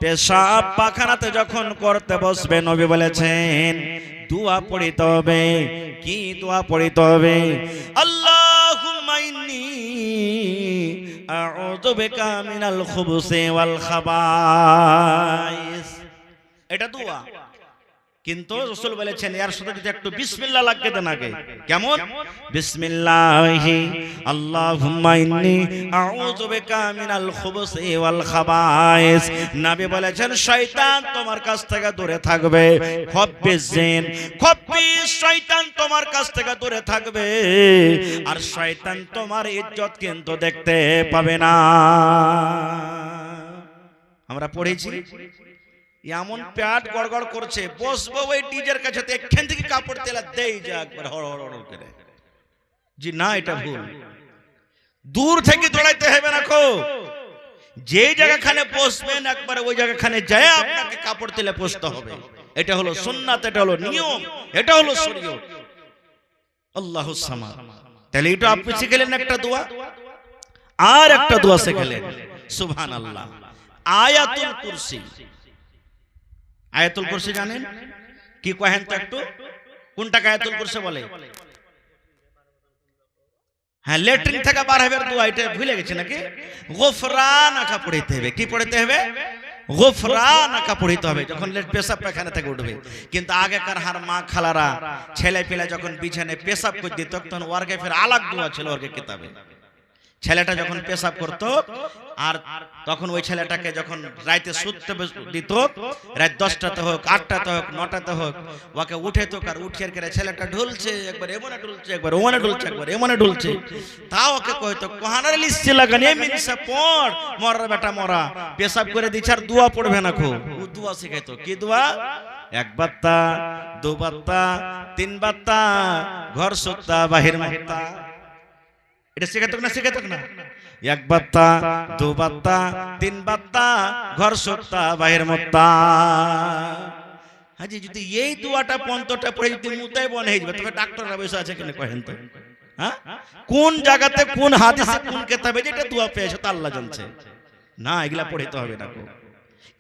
পেশাব পাখানাতে যখন করতে বসবে, নবী বলেছেন দোয়া পড়িতে হবে। কি দোয়া পড়িতে হবে? আল্লাহুম্মা ইন্নী আউযু বিকা মিনাল খুবুসি ওয়াল খাবাইস, এটা দোয়া। কিন্তু রাসূল বলেছেন এর সাথে যদি একটু বিসমিল্লাহ লাগিয়ে দেন আগে। কেমন? বিসমিল্লাহি আল্লাহুম্মা ইন্নী আউযু বিকা মিনাল খুবুসি ওয়াল খাবাইস। নবী বলেছেন শয়তান তোমার কাছ থেকে দূরে থাকবে, খব্বিজিন খব্বিস, শয়তান তোমার কাছ থেকে দূরে থাকবে, আর শয়তান তোমার ইজ্জত কিন্তু দেখতে পাবে না। আমরা পড়েছি এমন পেট গড়গড় করছে, বসবো ওই ডিজের কাছে, এখান থেকে কাপড় তেলা দেই যা একবার হড় হড় হড় করে। জি না, এটা ভুল। দূর থেকে দৌড়াইতে হবে না, খো যে জায়গাখানে বসবেন একবার ওই জায়গাখানে যায় আপনাকে কাপড় তেলে বসতে হবে। এটা হলো সুন্নাত, এটা হলো নিয়ম, এটা হলো শরীয়ত। আল্লাহুস সামাদ। তাহলে এটা আপনি শিখলেন একটা দোয়া, আর একটা দোয়া শিখলেন সুবহানাল্লাহ, আয়াতুল কুরসি। আয়াতুল কুরসি জানেন কি? কহেন তো একটু, কোনটাকে আয়াতুল কুরসি বলে? হ্যাঁ, লেট্রিন থেকে বার হবে দোয়া, এটা ভুলে গেছে নাকি? গফরানাকা পড়িতে হবে। কি পড়িতে হবে? গফরানাকা পড়িতে হবে যখন পেশাব পায়খানা থেকে উঠবে। কিন্তু আগেকার হার মা খালারা ছেলে পেলে যখন বিছানায় পেশাব করে দিত, তখন ওয়ার্গে ফের আলাগ দোয়া ছিল ওয়ার্গে কিতাবে। ছেলেটা যখন পেশাব করত, আর তখন ওই ছেলেটাকে যখন রাতে শুতে দিত, রাত 10টাতে হোক, 8টাতে হোক, 9টাতে হোক, ওকে উঠে তো আর উঠিয়ে করে ছেলেটা ঢুলছে, একবার এমনে ঢুলছে, একবার ওমনে ঢুলছে, একবার এমনে ঢুলছে, তাও ওকে কইতো কোহানার লিস্টি লাগানি মিনসা পড়, মরার বেটা মরা, পেশাব করে দিছ আর দোয়া পড়বে না। খো ও দোয়া শিখাইতো। কি দোয়া? এক বাত্তা, দু বাত্তা, তিন বাত্তা, ঘর সুত্তা বাহির মুক্তা। এটা শিখাতো না? শিখাতো না? এক বাত্তা, দু বাত্তা, তিন বাত্তা, ঘর সুত্তা বাহির মুক্তা। হাজি যদি এই দোয়াটা পন্তটা পড়ে যদি মুতায় বনে হয়ে যাবে, তবে ডাক্তাররা বসে আছে কেন কহেন তো? হ্যাঁ, কোন জায়গাতে কোন হাদিসে কোন কিতাবে যেটা দোয়া পেয়েছো তা আল্লাহ জানছে। না, এগুলা পড়িতে হবে না,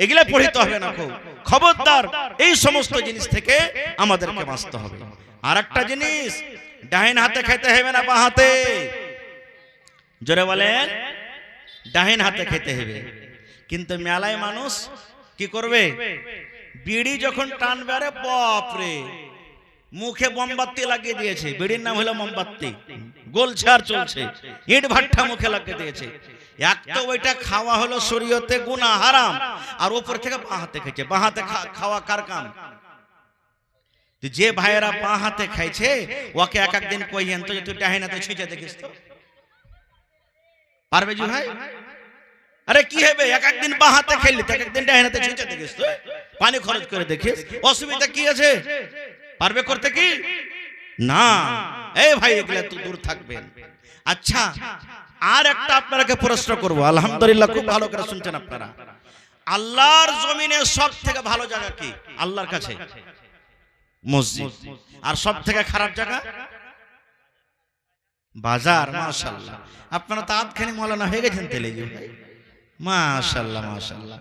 এগুলা পড়িতে হবে না। খবরদার, এই সমস্ত জিনিস থেকে আমাদেরকে বাঁচতে হবে। আর একটা জিনিস, ডাইন হাতে খেতে হবে না বাঁ হাতে। জোরে বলেন, ডাইন হাতে খেতে হবে। কিন্তু মেলায় মানুষ কি করবে? বিড়ি যখন টানবে, আরে বাপরে, মুখে মোমবাতি লাগিয়ে দিয়েছে। বিড়ির নাম হলো মোমবাতি, গোলছে আর চলছে, ইট ভাট্টা মুখে লাগিয়ে দিয়েছে। এক তো ওইটা খাওয়া হলো শরীয়তে গুনাহ, হারাম, আর উপর থেকে বাঁ হাতে খেয়েছে। বাঁ হাতে খাওয়া কার কাম? যে ভাইয়েরা বাঁ হাতে খাইছে ওকে এক একদিন কইয়েন তো, তুই ডাইন হাতে ছিঁচে দেখিস তো, পারবে জি ভাই? আরে কি হবে, এক একদিন বাঁ হাতে খেললি তো এক একদিন ডাইন হাতে ছিঁচে দেখিস তো, পানি খরচ করে দেখিস, অসুবিধা কি আছে? পারবে করতে কি? না। এই ভাই, এগুলা তো দূর থাকবেন। আচ্ছা, আর একটা আপনাকে প্রশ্ন করব। আলহামদুলিল্লাহ, খুব ভালো করে শুনছেন আপনারা। আল্লাহর জমিনে সব থেকে ভালো জায়গা কি আল্লাহর কাছে? মসজিদ। আর সব থেকে খারাপ জায়গা? বাজার। মাশাআল্লাহ, আপনারা তো আধখানি মৌলানা হয়ে গেছেন তেলে জি ভাই, মাশাআল্লাহ মাশাআল্লাহ।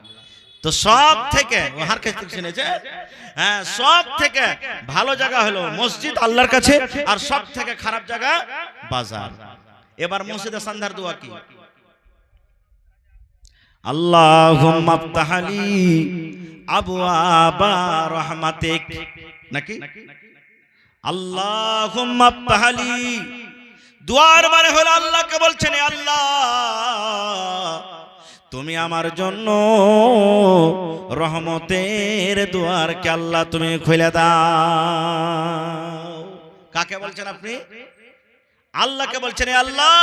তো সব থেকে ওহার কাছে শুনেছে, হ্যাঁ, সব থেকে ভালো জায়গা হলো মসজিদ আল্লাহর কাছে, আর সব থেকে খারাপ জায়গা বাজার। এবার মসজিদে সন্ধ্যার দোয়া কি? আল্লাহুম্মা আফতাহলি আবওয়াবা রাহমাতিক, নাকি? আল্লাহুম্মা আফতাহলি, দুয়ার মানে হলো আল্লাহকে বলছেন, আল্লাহ তুমি আমার জন্য রহমতের দুয়ারকে আল্লাহ তুমি খুলে দাও। কাকে বলছেন আপনি? আল্লাহকে বলছেন, আল্লাহ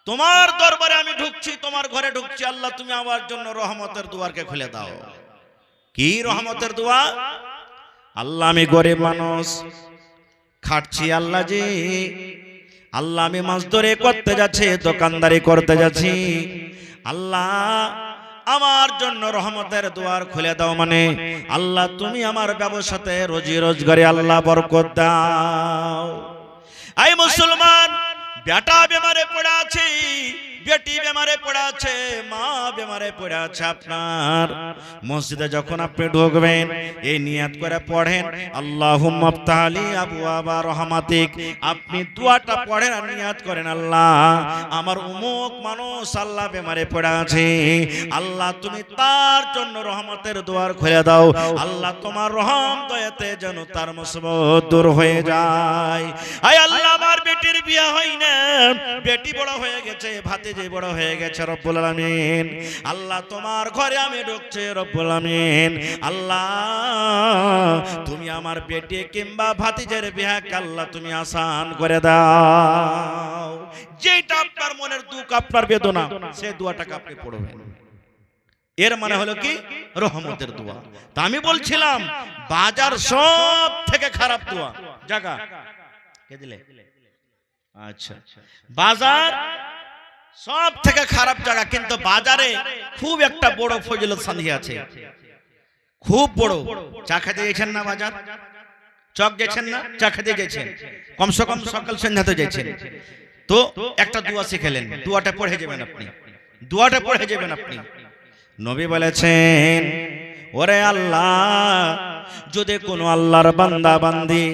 তোমার দরবারে আমি ঢুকছি, তোমার ঘরে ঢুকছি, আল্লাহ তুমি আমার জন্য রহমতের দুয়ারকে খুলে দাও। কি রহমতের দোয়া? আল্লাহ আমি গরিব মানুষ, খাটছি আল্লাহ জি, আল্লাহ আমি মাছদরি করতে যাচ্ছি, দোকানদারি করতে যাচ্ছি, আল্লাহ আমার জন্য রহমতের দুয়ার খুলে দাও। মানে আল্লাহ তুমি আমার ব্যবসাতে রুজি রোজগারে আল্লাহ বরকত দাও। এই মুসলমান, বেটা বেমারে পড়ে আছে, বেটি বেমারে পড়ে আছে, মা বেমারে পড়ে আছে। আপনার মসজিদে যখন আপনি ঢুকবেন এই নিয়াত করে পড়েন, আল্লাহুম্মা আফতাহলি আবওয়াবা রহমাতিক। আপনি দোয়াটা পড়েন আর নিয়াত করেন, আল্লাহ আমার অমুক মানুষ আল্লাহ বেমারে পড়ে আছে, আল্লাহ তুমি তার জন্য রহমতের দুয়ার খুলে দাও। আল্লাহ তোমার রহম দয়াতে যেন তার মুসিবত দূর হয়ে যায়। আয় আল্লাহ আমার বেটির বিয়ে হয় না, বেটি বড় হয়ে গেছে, ভাতিজি বড় হয়ে গেছে, রব্বুল আলামিন আল্লাহ তোমার ঘরে আমি ঢুকছি, রব্বুল আলামিন আল্লাহ তুমি আমার বেটি কিংবা ভাতিজের বিয়াকে আল্লাহ তুমি আসান করে দাও। যেটা আপনার মনের দুঃখ, আপনার বেদনা, সেই দোয়াটাকে আপনি পড়বেন। এর মানে হলো কি? রহমতের দোয়া। তা আমি বলছিলাম বাজার সব থেকে খারাপ দোয়া জায়গা কে দিলে? আচ্ছা, বাজার সব থেকে খারাপ জায়গা, কিন্তু বাজারে খুব একটা বড় ফজিলত সান্ধি আছে, খুব বড়। চা খেতে গেছেন না বাজার? চক গেছেন না? চা খেতে গেছেন, কমসে কম সকাল সন্ধ্যাতে গেছেন, তো একটা দোয়া শিখেলেন, দোয়াটা পড়ে যাবেন আপনি, দোয়াটা পড়ে যাবেন আপনি। নবী বলেছেন, ওরে আল্লাহ, যদি কোনো আল্লাহর বান্দা বান্দি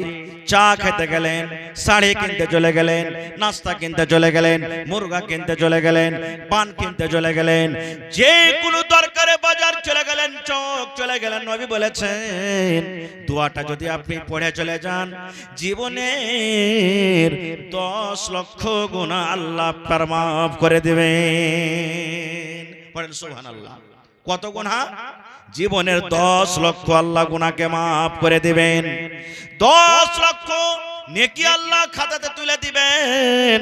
চা খেতে গেলেন, শাড়ি কিনতে চলে গেলেন, নাস্তা কিনতে চলে গেলেন, মুরগা কিনতে চলে গেলেন, পান কিনতে চলে গেলেন, যে কোনো দরকারে বাজার চলে গেলেন, চক চলে গেলেন, নবী বলেছেন দোয়াটা যদি আপনি পড়ে চলে যান, জীবনের 10 লক্ষ গুনাহ আল্লাহ আপনার মাফ করে দিবেন। পড়েন সুবহানাল্লাহ। কত গুনাহ? জীবনের 10 লক্ষ আল্লাহ গুনাহকে মাফ করে দিবেন। 10 লক্ষ নেকি আল্লাহ খাতাতে তুলে দিবেন।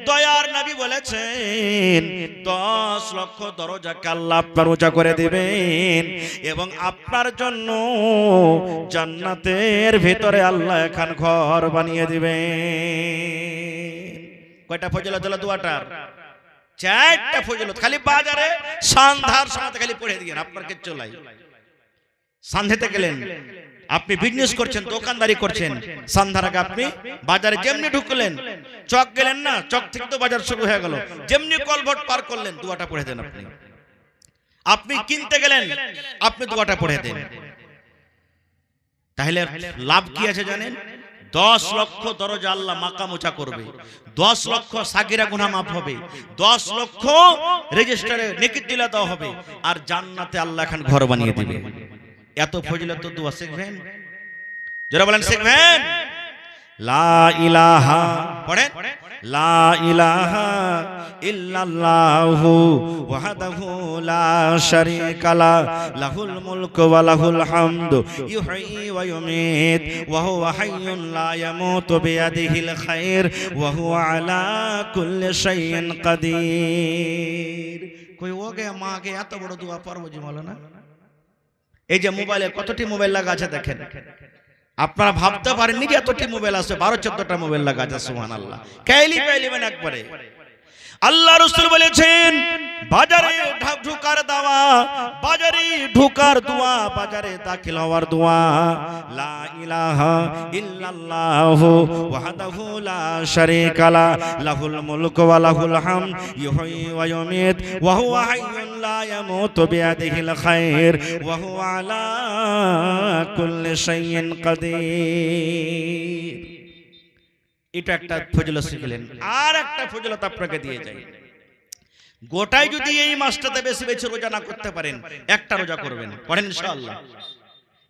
দয়ার নবী বলেছেন 10 লক্ষ দরজাকে আল্লাহ আপনার উঁচা করে দিবেন, এবং আপনার জন্য জান্নাতের ভিতরে আল্লাহ এখন ঘর বানিয়ে দিবেন। কয়টা ফজিলত হলো দোয়াটার? 4টা ফজিলত। খালি বাজারে সন্ধ্যার সময় খালি পড়ে দিয়েন, আপনার কে চলাই। সন্ধ্যাতে গেলেন, আপনি বিজনেস করছেন, দোকানদারি করছেন, সন্ধ্যার আগে আপনি বাজারে যেমনি ঢুকলেন, চক গেলেন না, চক থেকে তো বাজার শুরু হয়ে গেল, যেমনি কলভট পার করলেন, দোয়াটা পড়ে দেন আপনি। আপনি কিনতে গেলেন, আপনি দোয়াটা পড়ে দেন। তাহলে লাভ কি আছে জানেন? 10 লক্ষ দরজা আল্লাহ মাকাম উঁচা করবে, 10 লক্ষ সাগিরা গুনাহ মাফ হবে, 10 লক্ষ রেজিস্টারে নেকি দিলা দেওয়া হবে, আর জান্নাতে আল্লাহ এখন ঘর বানিয়ে দিবে। এত ফজিলত দোয়া শিখবেন, যারা বলেন শিখবেন। লা ইলাহা, পড়েন, লা ইলাহা ইল্লাল্লাহু ওয়াহদাহু লা শারীকা লা, লাহুল মুলকু ওয়া লাহুল হামদু ইউহয়ী ওয়া ইউমীত ওয়া হুয়া হাইয়্যুন লা ইয়ামুতু বিয়াদিহিল খায়র ওয়া হুয়া আলা কুল্লি শাইইন কাদির। কই ওগে মাগে এত বড় দোয়া পড়ব জি মাওলানা? এই যে মোবাইলে কতটি মোবাইল লাগা আছে দেখেন, আপনারা ভাবতে পারেননি যে এতটি মোবাইল আছে, 12-14টা মোবাইল লাগা আছে। সুবহানাল্লাহ, কাইলি পাইলিবেন একবারে। আল্লাহ রাসূল বলেছেন বাজারে ঢোকার দাওয়া, বাজারে ঢোকার দোয়া, বাজারে দাখিল হওয়ার দোয়া, লা ইলাহা ইল্লাল্লাহু ওয়াহদাহু লা শারীকা লা, লাহুল মুলকু ওয়া লাহুল হামদ ইউহয়ী ওয়া ইউমীত ওয়া হুয়া হাইয়্যুন লা ইয়ামুতু বিয়াদিহিল খায়র ওয়া হুয়া আলা কুল্লি শাইইন কাদির। এটা একটা ফজিলত শিখলেন। আর একটা ফজিলত আপনাকে দিয়ে যাই, গোটাই যদি এই মাসটাতে বেশি বেশি রোজা না করতে পারেন, একটা রোজা করবেন, পড়েন ইনশাআল্লাহ।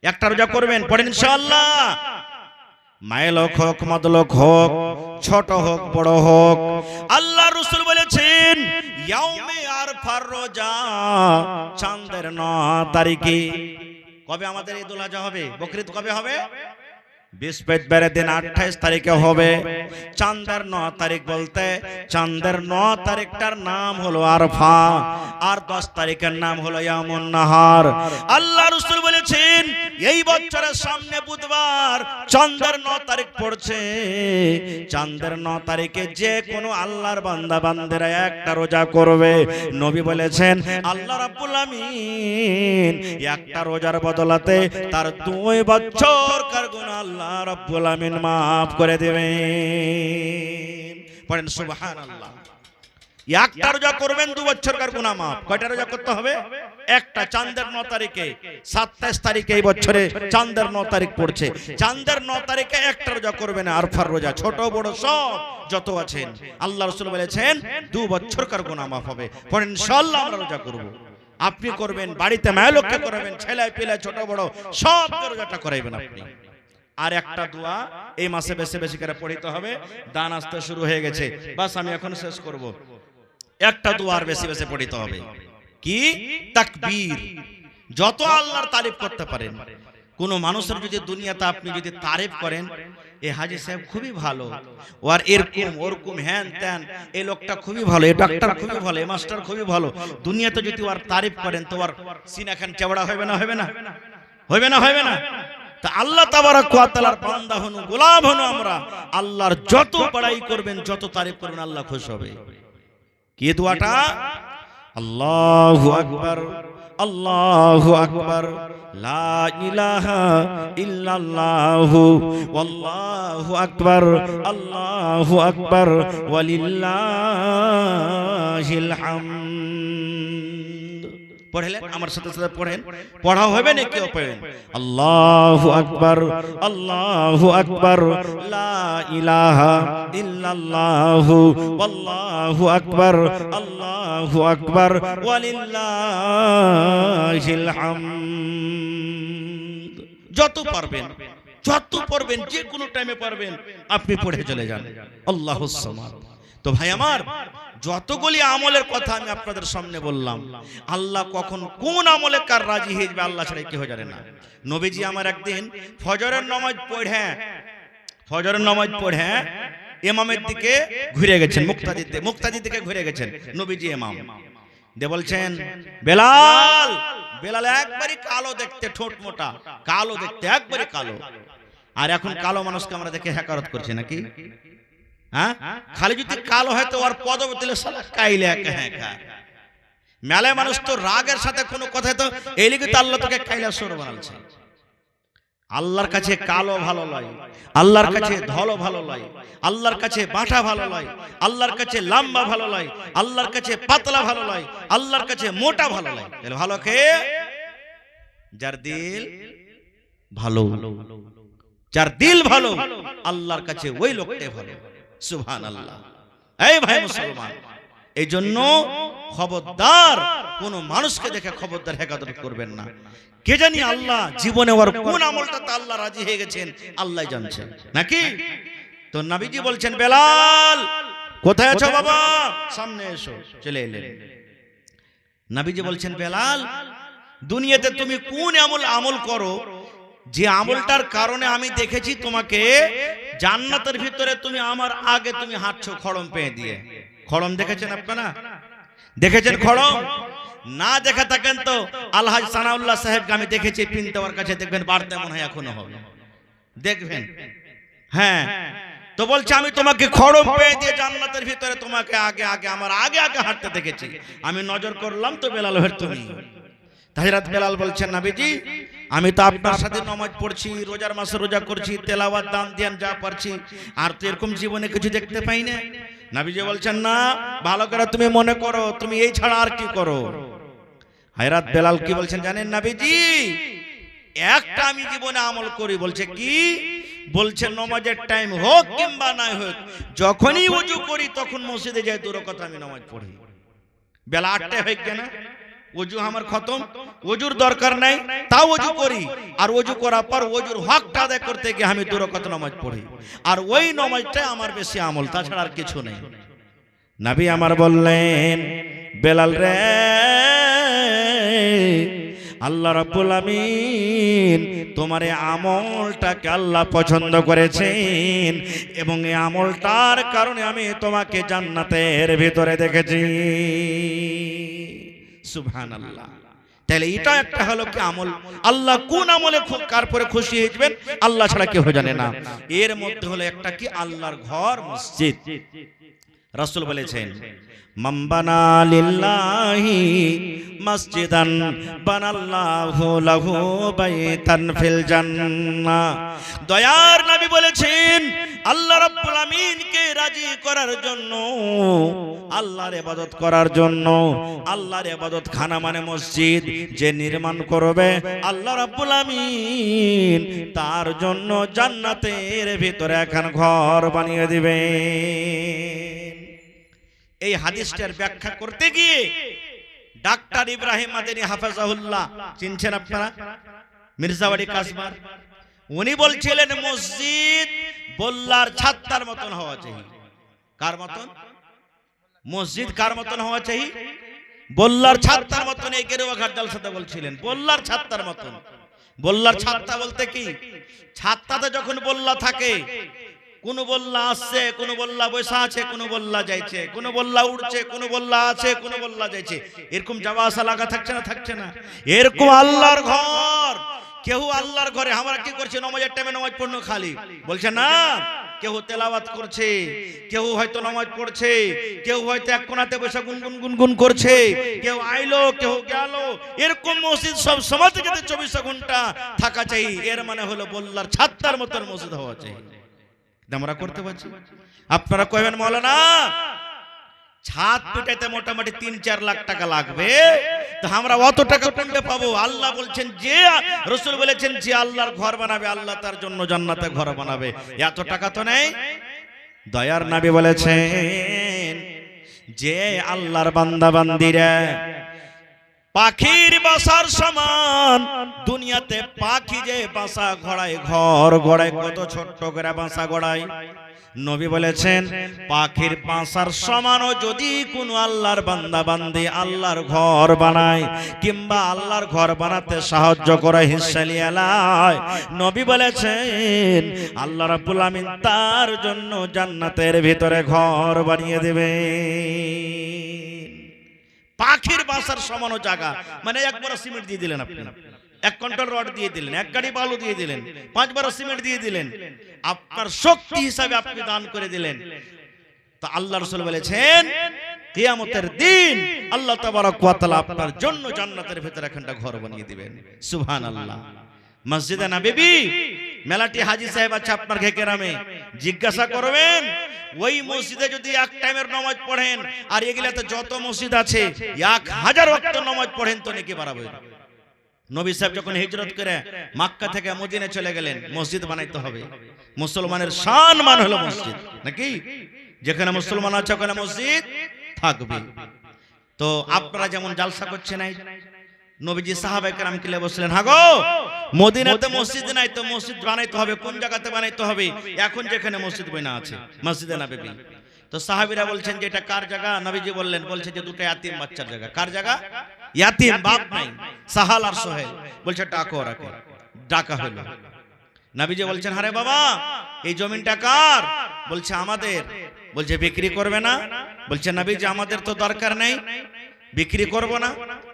একটা রোজা করবেন, পড়েন ইনশাআল্লাহ। মাইলক হোক, মদলক হোক, ছোট হোক, বড় হোক, আল্লাহ রাসূল বলেছেন ইয়াউমে আরফার রোজা, চাঁদের 9 তারিখে। কবে আমাদের ঈদুল আজহা হবে? বকরিদ কবে হবে? বৃহস্পতিবারের দিন 28 তারিখে হবে। চাঁদের 9 তারিখ বলতে চাঁদের 9 তারিখটার নাম হলো আরফা, আর 10 তারিখের নাম হলো ইয়ামুন নাহার। আল্লাহ রাসূল বলেছেন এই বছরের সামনে বুধবার চাঁদের 9 তারিখ পড়ছে। চাঁদের 9 তারিখে যে কোনো আল্লাহর বান্দা বান্দেরা একটা রোজা করবে, নবী বলেছেন আল্লাহ রাব্বুল আমিন একটা রোজার বদলাতে তার 2 বছরকার গুনাহ আল্লাহ রাব্বুল আমিন maaf করে দিবেন। পড়েন সুবহানাল্লাহ। একটা রোজা করবেন 2 বছরকার গুনাহ maaf। কয়টা রোজা করতে হবে? একটা, চাঁদের 9 তারিখে। 27 তারিখে এই বছরে চাঁদের 9 তারিখ পড়ছে। চাঁদের 9 তারিখে একটা রোজা করবেন, আরফার রোজা, ছোট বড় সব যত আছেন। আল্লাহ রাসূল বলেছেন 2 বছরকার গুনাহ maaf হবে। পড়েন ইনশাআল্লাহ আমরা রোজা করব। আপনি করবেন, বাড়িতে মেয়ে লোককে করবেন, ছেলে পেলে ছোট বড় সব রোজাটা করাইবেন আপনি। আর একটা দোয়া এই মাসে বেশি বেশি করে পড়িতে হবে। দান আসতে শুরু হয়ে গেছে, বাস আমি এখন শেষ করব। একটা দোয়া আর বেশি বেশি পড়িতে হবে, কি? তাকবীর। যত আল্লাহর তারিফ করতে পারেন। কোন মানুষের যদি দুনিয়াতে আপনি যদি তারিফ করেন, এই হাজী সাহেব খুবই ভালো, আর এরকম ওরকম হ্যান ত্যান, এই লোকটা খুবই ভালো, এই ডাক্তার খুবই ভালো, এই মাস্টার খুবই ভালো, দুনিয়াতে যদি ওর তারিফ করেন তো ওর সিনা খান চেবড়া হবে না? হবে না? হবে না? হবে না? তা আল্লাহ তাবারক ওয়া তাআলার বান্দা হনু, গোলাম হনু আমরা, আল্লাহর যত বড়াই করবেন, যত তারিফ করবেন, আল্লাহ খুশি হবে। কি দোয়াটা? আল্লাহু আকবার, আল্লাহু আকবার, লা ইলাহা ইল্লাল্লাহু, ওয়াল্লাহু আকবার, আল্লাহু আকবার, ওয়ালিল্লাহিল হামদ। পড়লেন? আমার সাথে সাথে পড়েন, পড়া হবে না কেউ পড়েন। আল্লাহু আকবার, আল্লাহু আকবার, লা ইলাহা ইল্লাল্লাহু, ওয়াল্লাহু আকবার, আল্লাহু আকবার, ওয়ালিল্লাহিল হামদ। যত পারবেন, যত পড়বেন, যে কোনো টাইমে পারবেন আপনি পড়ে চলে যান। আল্লাহুস সামাদ। তো ভাই আমার, যতগুলি আমলের কথা আমি আপনাদের সামনে বললাম, আল্লাহ কখন কোন আমলে কার রাজি হয়ে যাবে আল্লাহ ছাড়া কেউ জানে না। নবীজি আমার একদিন ফজরের নামাজ পড়ে ইমামের দিকে ঘুরে গেছেন, মুক্তাদির দিকে ঘুরে গেছেন নবীজি ইমাম দে বলছেন, বেলাল। বেলাল একবারই কালো দেখতে, ঠোঁট মোটা, কালো দেখতে, একবারই কালো। আর এখন কালো মানুষকে আমরা দেখে হ্যাকারত করছি নাকি? হ্যাঁ, খালি যদি কালো হয় তো ওর পদবতলে সালা কাইলে একা একা। মেলে মানুষ তো রাগের সাথে কোনো কথা, তো এই লিগে তো আল্লাহ তোকে কাইলা সর বানালছে। আল্লাহর কাছে কালো ভালো লাগে, আল্লাহর কাছে ধলো ভালো লাগে, আল্লাহর কাছে বাটা ভালো লাগে, আল্লাহর কাছে লম্বা ভালো লাগে, আল্লাহর কাছে পাতলা ভালো লাগে, আল্লাহর কাছে মোটা ভালো লাগে। তাহলে ভালো কে? যার দিল ভালো, যার দিল ভালো, আল্লাহর কাছে ওই লোকটাই ভালো। সুবহানাল্লাহ। এই ভাই মুসলমান, এই জন্য খবরদার কোন মানুষকে দেখে খবরদার হেকাদত করবেন না। কে জানি আল্লাহ জীবনে ওর কোন আমলটাতে আল্লাহ রাজি হয়ে গেছেন আল্লাহ জানছেন, নাকি? তো নবীজি বলছেন, বেলাল কোথায় আছো বাবা, সামনে এসো। চলে এলেন। নবীজি বলছেন, বেলাল দুনিয়াতে তুমি কোন আমল করো যে আমলটার কারণে আমি দেখেছি তোমাকে জান্নাতের ভিতরে তুমি আমার আগে তুমি হাঁটছো খড়ম পেয়ে দিয়ে। খড়ম দেখেছেন আপনারা? দেখেছেন খড়ম? না দেখে থাকেন তো আলহাজ সানাউল্লাহ সাহেবকে আমি দেখেছি পিনটাওয়ার কাছে, দেখবেন বাড়তে মনে হয় এখনো হবে, দেখবেন। হ্যাঁ, তো বলছে আমি তোমাকে খড়ম পেয়ে দিয়ে জান্নাতের ভিতরে তোমাকে আগে আগে আমার আগে আগে হাঁটতে দেখেছি। আমি নজর করলাম তো বেলাল হয়ে তুমি। হযরত বেলাল বলছেন, নবীজি আমি তো আপনার সাথে নামাজ পড়ছি, রোজার মাসে রোজা করছি, তেলাওয়াত দান ধ্যান যা পারছি, আর তো এরকম জীবনে কিছু দেখতে পাই না। নবীজি বলছেন, না, ভালো করে তুমি মনে করো তুমি এই ছাড়া আর কি করো। হযরত বেলাল কি বলছেন জানেন নবীজি? একটা আমি জীবনে আমল করি। বলছে কি? বলছে নামাজের টাইম হোক কিংবা না হোক, যখনই ওযু করি তখন মসজিদে যাই, 2 রাকাত আমি নামাজ পড়ি। বেলা 8টায় হয়ে গেল না, ওযু আমার খতম, ওযুর দরকার নাই, তাও ওযু করি। আর ওযু করার পর ওযুর হকটা আদায় করতে গিয়ে আমি 2 রাকাত নামাজ পড়ি। আর ওই নামাজটাই আমার বেশি আমল, তাছাড়া আর কিছু নেই। নবী আমার বললেন, বেলাল রে, আল্লাহ রাব্বুল আমিন আলামিন তোমার এই আমলটাকে আল্লাহ পছন্দ করেছেন এবং এই আমলটার কারণে আমি তোমাকে জান্নাতের ভিতরে দেখেছি। সুবহানাল্লাহ। তাহলে এটা একটা হলো কি আমল, আল্লাহ কোন আমলে কার পরে খুশি হইবেন আল্লাহ ছাড়া কেউ জানে না। এর মধ্যে হলো একটা কি আল্লাহর ঘর মসজিদ। রাসূল বলেছেন মাম্বানা লিল্লাহি মসজিদান বানাল্লাহু লাহু বাইতান ফিল জান্নাহ। দয়ার নবী বলেছেন আল্লাহ রাব্বুল আমিনকে রাজি করার জন্য, আল্লাহর ইবাদত করার জন্য, আল্লাহর ইবাদত খানা মানে মসজিদ যে নির্মাণ করবে আল্লাহ রাব্বুল আমিন তার জন্য জান্নাতের ভিতরে এখন ঘর বানিয়ে দিবেন। এই হাদিসটার ব্যাখ্যা করতে গিয়ে ডাক্তার ইব্রাহিম মাদানী হাফেজাহুল্লাহ চিনছেন আপনারা, মির্জাবাড়ি কাসবার, উনি বলছিলেন মসজিদ বল্লার ছাত্তার মতন হওয়া চাই। কার মতন? মসজিদ কার মতন হওয়া চাই? বল্লার ছাত্তার মতন। এই গেরুয়াঘাট জালসাতে বলছিলেন বল্লার ছাত্তার মতন। বল্লার ছাত্তা বলতে কি, ছাত্তাতে যখন বল্লা থাকে, কোন বল্লা আসছে, কোন বল্লা বসা আছে, কোন বল্লা যাইছে, কোন বল্লা উড়ছে, কোন বল্লা আছে, কোন বল্লা যাইছে, এরকম যাওয়া আসা লাগা থাকছে না? থাকছে না? এরকম আল্লাহর ঘর। কেউ আল্লাহর ঘরে আমরা কি করছে, নামাজের টাইমে নামাজ পড়নো খালি বলছে না, কেউ তেলাওয়াত করছে, কেউ হয়তো নামাজ পড়ছে, কেউ হয়তো এক কোণাতে বসে গুনগুন গুনগুন করছে, কেউ আইলো কেউ গেল। এরকম মসজিদ সব সময় থেকে 24 ঘন্টা থাকা চাই। এর মানে হলো বল্লার ছাত্তার মতন মসজিদ হওয়া চাই। আমরা করতে পারছি? আপনারা কইবেন মাওলানা ছাদ পিটাইতে মোটামুটি 3-4 লাখ টাকা লাগবে, তো আমরা অত টাকা কোনটা পাবো? আল্লাহ বলছেন যে, রাসূল বলেছেন যে আল্লাহর ঘর বানাবে আল্লাহ তার জন্য জান্নাতে ঘর বানাবে, এত টাকা তো নেই। দয়ার নবী বলেছেন যে আল্লাহর বান্দা বান্দিরা পাখির বাসার সমান, দুনিয়াতে পাখি যে বাসা গড়ায়, ঘর গড়ায়, কত ছোট্ট করে বাসা গড়ায়, নবী বলেছেন পাখির বাসার সমানও যদি কোনো আল্লাহর বান্দা বান্দি আল্লাহর ঘর বানায় কিংবা আল্লাহর ঘর বানাতে সাহায্য করে, হিস্সা নিয়ে নেয়, নবী বলেছেন আল্লাহ রাব্বুল আমিন তার জন্য জান্নাতের ভিতরে ঘর বানিয়ে দেবে। পাখির বাসার সমান জায়গা মানে একবার সিমেন্ট দিয়ে দিলেন আপনি, 1 কুইন্টাল রড দিয়ে দিলেন, 1 গাড়ি বালু দিয়ে দিলেন, 5 বার সিমেন্ট দিয়ে দিলেন, আপনার শক্তি হিসাবে আপনি দান করে দিলেন। তো আল্লাহ রাসূল বলেছেন কিয়ামতের দিন আল্লাহ তাবারক ওয়া তাআলা আপনার জন্য জান্নাতের ভিতরে একটা ঘর বানিয়ে দিবেন। সুবহানাল্লাহ। মসজিদে নববী মেলাটি হাজী সাহেব আছে আপনার গ্রামে, জিজ্ঞাসা করবেন ওই মসজিদে যদি এক টাইমের নামাজ পড়েন আর এগুলাতে যত মসজিদ আছে 1000 ওয়াক্ত নামাজ পড়েন তো নেকি বাড়াবে। নবী সাহেব যখন হিজরত করে মক্কা থেকে মদিনায় চলে গেলেন, মসজিদ বানাইতে হবে। মুসলমানের শান মান হলো মসজিদ, নাকি? যেখানে মুসলমান আছে ওখানে মসজিদ থাকবে। তো আপনারা যেমন জালসা করছেন, নবীজি সাহাবায়ে কেরাম কিলে বসলেন, হাগো মদিনাতে মসজিদ নাই তো মসজিদ বানাইতে হবে, কোন জায়গাতে বানাইতে হবে? এখন যেখানে মসজিদ বনা আছে মসজিদে নববী। তো সাহাবীরা বলছেন যে এটা কার জায়গা? নবীজি বললেন, বলছে যে দুটো ইয়াতিম বাচ্চার জায়গা। কার জায়গা? ইয়াতিম, বাপ নাই, সাহাল আর সোহেল। বলছে ডাকো ওরাকে। ডাকা হলো। নবীজি বলছেন, আরে বাবা এই জমিনটা কার? বলছে আমাদের। বলছে বিক্রি করবে না? বলছে নবীজি আমাদের তো দরকার নেই, বিক্রি করব না।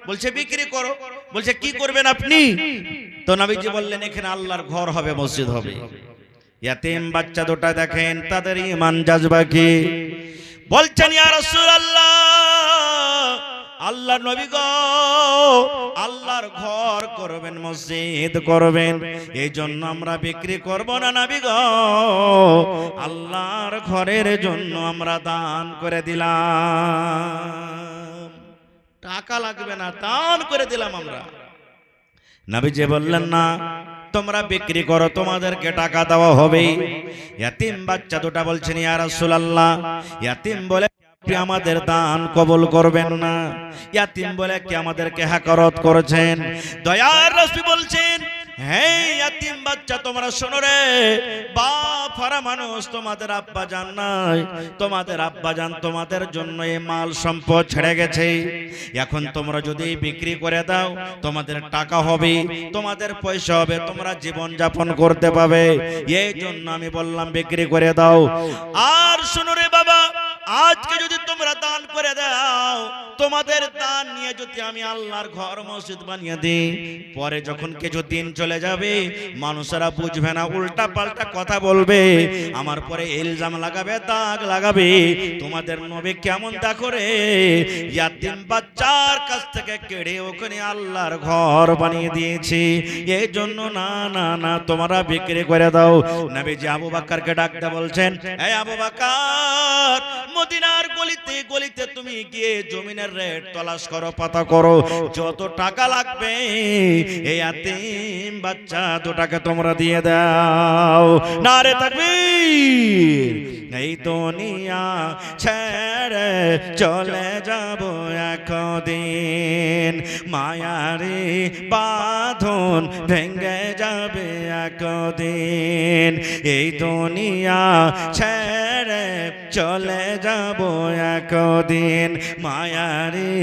বলছে বিক্রি করো। বলছে কি করবেন আপনি? তো নবীজি বললেন এখানে আল্লাহর ঘর হবে, মসজিদ হবে। ইয়াতিম বাচ্চা দুটো দেখেন তাদের ঈমান জাজবা কি? বলছেন ইয়া রাসূলুল্লাহ, আল্লাহর নবী গো, আল্লাহর ঘর করবেন, মসজিদ করবেন, এই জন্য আমরা বিক্রি করব না নবী গো, আল্লাহর ঘরের জন্য আমরা দান করে দিলাম, টাকা লাগবে না, দান করে দিলাম আমরা। নবীজি বললেন না, তোমরা বিক্রি করো, তোমাদেরকে টাকা দেওয়া হবে। ইয়াতিম বাচ্চা দুটো বলছেন ইয়া রাসূলুল্লাহ, ইয়াতিম বলে আপনি আমাদের দান কবুল করবেন না, ইয়াতিম বলে কি আমাদেরকে হাকারত করেছেন? দয়ার রাসূল বলছেন হ্যাঁ ইয়াতিম বাচ্চা তোমরা শোনো রে, বাপ হারা মানুষ, তোমাদের আব্বা জান নাই, তোমাদের আব্বা জান তোমাদের জন্য এই মাল সম্পদ ছেড়ে গেছে। এখন তোমরা যদি বিক্রি করে দাও তোমাদের টাকা হবে, তোমাদের পয়সা হবে, তোমরা জীবন যাপন করতে পাবে। এই জন্য আমি বললাম বিক্রি করে দাও। আর শোনো রে বাবা, আজকে যদি তোমরা দান করে দাও, তোমাদের দান নিয়ে যদি আমি আল্লাহর ঘর মসজিদ বানিয়ে দিই, পরে যখন কিছু দিন চলে যাবে মানুষেরা বুঝবে না, উল্টা পাল্টা কথা বলবে, আমার পরে ইলজাম লাগাবে, দাগ লাগাবে, তোমাদের নবী কেমন দা করে ইয়াতিম বাচ্চার কাছ থেকে কেড়ে ওখানে আল্লাহর ঘর বানিয়ে দিয়েছে। এই জন্য না না না তোমরা বিক্রি করে দাও। নবীজি আবু বকরকে ডাকতে বলছেন, এই আবু বকর, মদিনার গলিতে গলিতে তুমি গিয়ে জমিনের রেট তলাশ করো, পাতা করো, যত টাকা লাগবে এই ইয়াতিম বাচ্চা দুটাকে তোমরা দিয়ে দাও। নারে তাকবীর। এই দুনিয়া ছেড়ে চলে যাব একদিন, মায়ারি বাঁধন ভেঙে যাবে একদিন। এই দুনিয়া ছেড়ে চলে যাব একদিন, মায়ারি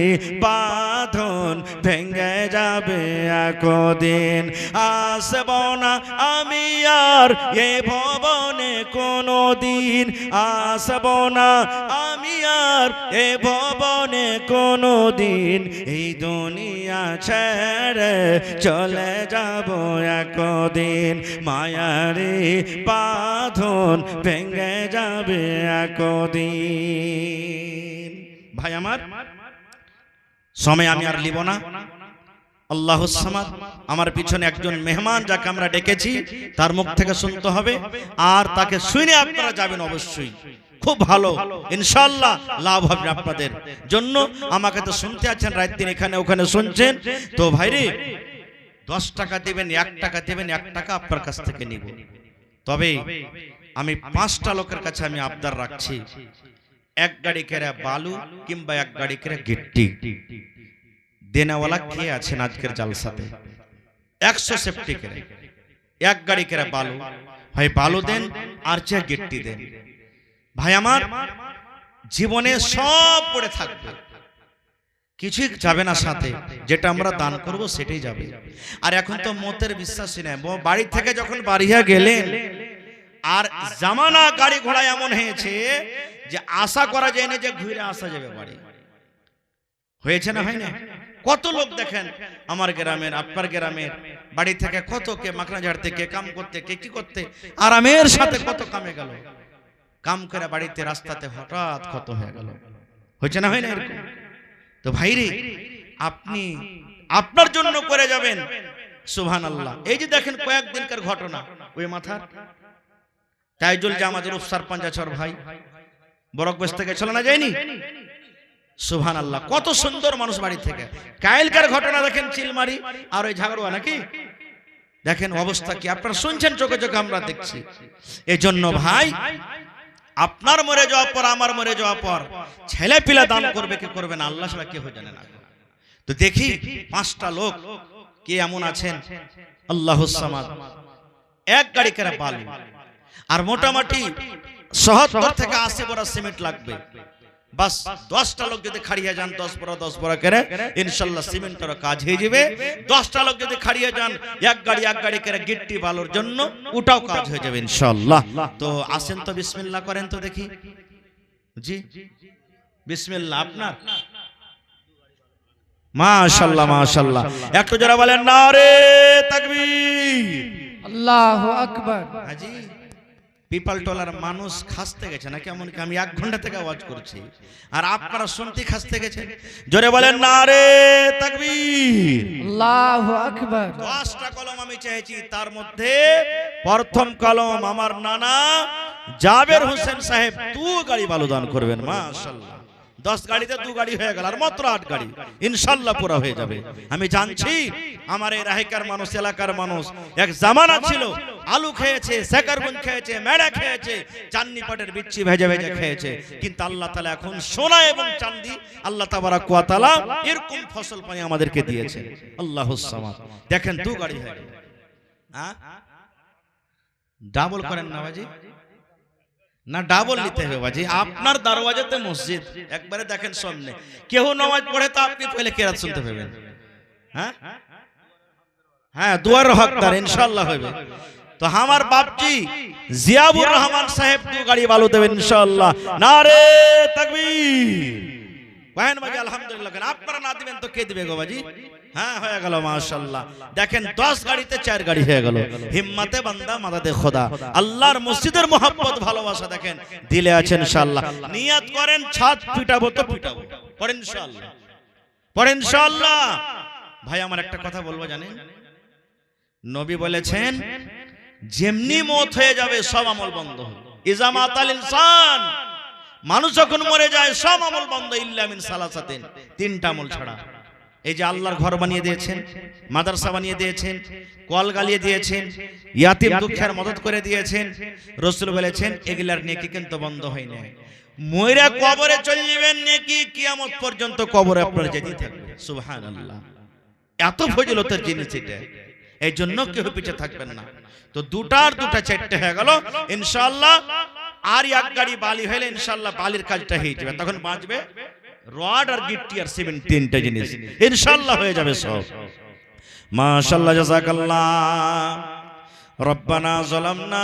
বাঁধন ভেঙে যাবে একদিন। আসব না আমি আর এ ভবনে কোনো দিন, আসব না আমি আর এ ভবনে কোনো দিন। এই দুনিয়া ছেড়ে চলে যাব একদিন, মায়ারি বাঁধন ভেঙে যাবে একদিন। ভাই আমার, সময় আমি আর লিব না। আল্লাহুস সামাদ, আমার পিছনে একজন মেহমান যাকে আমরা ডেকেছি তার মুখ থেকে শুনতে হবে, আর তাকে শুনে আপনারা যাবেন অবশ্যই, খুব ভালো ইনশাআল্লাহ লাভ হবে আপনাদের জন্য। আমাকে তো শুনতে আছেন, রাত দিন এখানে ওখানে শুনছেন, তো ভাইরে 10 টাকা দেবেন, 1 টাকা দেবেন, 1 টাকা আপনার কাছ থেকে নিব। তবে আমি 5টা লোকের কাছে আমি আবদার রাখছি, 1 গাড়ি করে বালু কিংবা 1 গাড়ি করে গিট্টি দেনেওয়ালা কে আছেন আজকের জালসাতে? 100 সেফটি করে 1 গাড়ি করে বালু, ভাই বালু দেন আর চেয়ে গিট্টি দেন। ভাই আমার, জীবনে সব পড়ে থাকবে, কিছুই যাবে না সাথে, যেটা আমরা দান করব সেটাই যাবে। আর এখন তো মতের বিশ্বাসই নেই, বাড়ি থেকে যখন বাড়িয়া গেলেন, আর জামানা গাড়ি ঘোড়া এমন হয়েছে যে আশা করা যায় না যে ঘুরে আসা যাবে বাড়ি। হয়েছে না হয় না? কত লোক দেখেন আমার গ্রামের, আপনার গ্রামের, বাড়ি থেকে কত কে মাখনা ঝাড়তে, কে কাম করতে, কে কি করতে, আরামের সাথে কত কামে গেল, কাম করে বাড়িতে রাস্তাতে হঠাৎ কত হয়ে গেল। হয়েছে না হয় না এরকম? তো ভাইরে, আপনি আপনার জন্য করে যাবেন সুবহানাল্লাহ। এই যে দেখেন কয়েকদিনকার ঘটনা, ওই মাথার তাইজুল যে আমাদের উপসরপঞ্চ আছে ভাই, বরকবেশ থেকে চলে না যায়নি? সুবহানাল্লাহ, কত সুন্দর মানুষ বাড়ি থেকে। কালকার ঘটনা দেখেন চিলমারি আর ওই ঝাগড়ুয়া নাকি, দেখেন অবস্থা কি, আপনারা শুনছেন চোখে চোখে, আমরা দেখছি। এজন্য ভাই, আপনার মরে যাওয়ার পর, আমার মরে যাওয়ার পর ছেলে পিলা দান করবে কি করবে না আল্লাহ ছাড়া কেউ জানে না। তো দেখি 5টা লোক কে এমন আছেন, আল্লাহুস সামাদ, 1 গাড়ি করে বালু, আর মোটামুটি 70 থেকে 80 বড় সিমেন্ট লাগবে। বাস 10টা লোক যদি খাড়িয়ে যান, 10 বড় করে ইনশাআল্লাহ সিমেন্টের কাজ হয়ে যাবে। 10টা লোক যদি খাড়িয়ে যান, 1 গাড়ি করে গিট্টি বালুর জন্য, ওটাও কাজ হয়ে যাবে ইনশাআল্লাহ। তো আসেন তো, বিসমিল্লাহ করেন তো দেখি। জি বিসমিল্লাহ। আপনার মাশাআল্লাহ মাশাআল্লাহ, একটু যারা বলেন নারে তাকবীর, আল্লাহু আকবার। হাজি পিপাল টলার মানুষ খাসতে গেছে না কেমন কি? আমি 1 ঘন্টা থেকে আওয়াজ করছি আর আপনারা শুনতে খাসতে গেছেন। জোরে বলেন নারে তাকবীর, আল্লাহু আকবার। 10টা কলম আমি চেয়েছি, তার মধ্যে প্রথম কলম আমার নানা জাবের হোসেন সাহেব 2 গাড়ি বালু দান করবেন। মাশাআল্লাহ, 10 গাড়িতে 2 গাড়ি হয়ে গেল, আর মাত্র 8 গাড়ি ইনশাআল্লাহ পুরো হয়ে যাবে। আমি জানছি আমার এই রাহিকার মানুষ, এলাকার মানুষ এক জামানা ছিল আলু খেয়েছে, সেকারগুন খেয়েছে, মেড়া খেয়েছে, চান্নি পাটের বিচ্ছি ভেজে ভেজে খেয়েছে, কিন্তু আল্লাহ তাআলা এখন সোনা এবং চাঁদি আল্লাহ তাবারাক ওয়া তাআলা এরকম ফসল পানি আমাদেরকে দিয়েছে। আল্লাহুস সামাদ। দেখেন 2 গাড়ি হয়ে গেল। হ্যাঁ ডাবল করেন না বাজি, না ডাবল নিতে হবে বাজি। আপনার দরওয়াজাতে মসজিদ, একবারে দেখেন সামনে কেউ নামাজ পড়ে তো আপনি পহলে কেরাত শুনতে পাবেন। হ্যাঁ হ্যাঁ দুয়ার হকদার ইনশাআল্লাহ হবে। তো আমার বাপজি জিয়াউর রহমান সাহেব 2 গাড়ি বালু দেবেন ইনশাআল্লাহ। নারে তাকবীর, কহেন বাজি আলহামদুলিল্লাহ। আপনারা না দিবেন তো কে দিবে গো বাজি? হ্যাঁ হয়ে গেল মাশাআল্লাহ। দেখেন 10 গাড়িতে 4 গাড়ি হয়ে গেল। হিম্মতে বান্দা মাদাদে খোদা, আল্লাহর মসজিদের মোহাব্বত ভালোবাসা দেখেন দিলে আছে ইনশাআল্লাহ। নিয়ত করেন ছাদ পিটাবো তো পিটাবো, পড়েন ইনশাআল্লাহ, পড়েন ইনশাআল্লাহ। ভাই আমার একটা কথা বলবো জানেন, নবী বলেছেন যেমনি মত হয়ে যাবে সব আমল বন্ধ হবে। ইজা মাতাল ইনসান, মানুষ যখন মরে যায় সব আমল বন্ধ, ইল্লা মিন সালাসাতিন, 3টা আমল ছাড়া। এই যে আল্লাহর ঘর বানিয়ে দিয়েছেন, মাদ্রাসা বানিয়ে দিয়েছেন, কল গালিয়ে দিয়েছেন, ইয়াতিম দুঃখের মদত করে দিয়েছেন, রাসূল বলেছেন এগুলার নেকি কিন্তু বন্ধ হয় না। মইরা কবরে চলে যাবেন, নেকি কিয়ামত পর্যন্ত কবরে আপনার যেতেই থাকবে। সুবহানাল্লাহ, এত ফজিলতের জিনিস এটা, এই জন্য কেউ পিছে থাকবেন না। তো দুটার দুটা 4টে হয়ে গেল ইনশাআল্লাহ। আর 1 গাড়ি বালি হইলে ইনশাআল্লাহ বালির কাজটা হয়ে যাবে। তখন বাঁচবে রড আর গিট্টি আর সিমেন্ট, 3টে জিনিস ইনশাআল্লাহ হয়ে যাবে সব। মাশাআল্লাহ, জাযাকাল্লাহ। রব্বানা যালামনা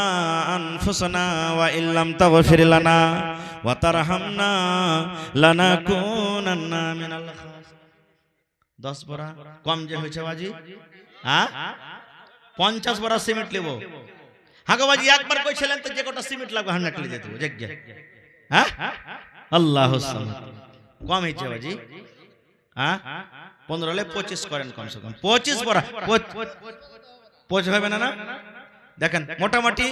আনফুসানা ওয়া ইল্লাম তাগফির লানা ওয়া তারহামনা লানাকুনান্না মিনাল খাসিরিন। 10 বড়া কম যে হয়েছে বাজি, হ্যাঁ 50 বড়া সিমেন্ট নেব। হ্যাঁ গো বাজি একবার কইছিলেন তো যে কটা সিমেন্ট লাগবে হান্নাট লিয়ে যেতে জায়গা। হ্যাঁ আল্লাহুস সামাদ, কম হয়েছে বাজি। হ্যাঁ 15 হলে 25 করেন কমসে কম। 25 বড়া 25 হবে না? না দেখেন মোটামুটি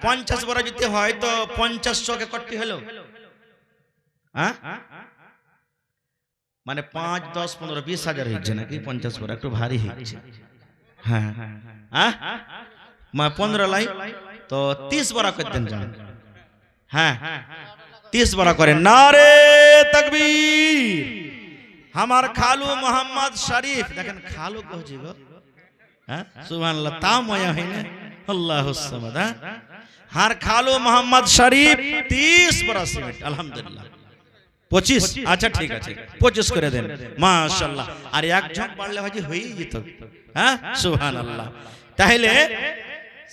50 বড়া যদি হয় তো 50 কে কটি হলো। হ্যাঁ মানে 5, 10, 15, 20 হাজার হচ্ছে নাকি? 50 বড়া একটু ভারী হচ্ছে। হ্যাঁ হ্যাঁ 15 লাই তো 30 বড়া করতেন যান। হ্যাঁ 30 বড়া করেন। নারে তাকবীর। আমার খালু মোহাম্মদ শরীফ, দেখেন খালু কহছি গো। হ্যাঁ সুবহানাল্লাহ, তা ময়া হয় না। আল্লাহুস সামাদ। হার খালু মোহাম্মদ শরীফ 30 বড়া সিমেন্ট আলহামদুলিল্লাহ। 25, আচ্ছা ঠিক আছে 25 করে দেন মাশাআল্লাহ। আর এক ঝক বাড়লে হাজি হয়েই যেত। হ্যাঁ সুবহানাল্লাহ। তাহলে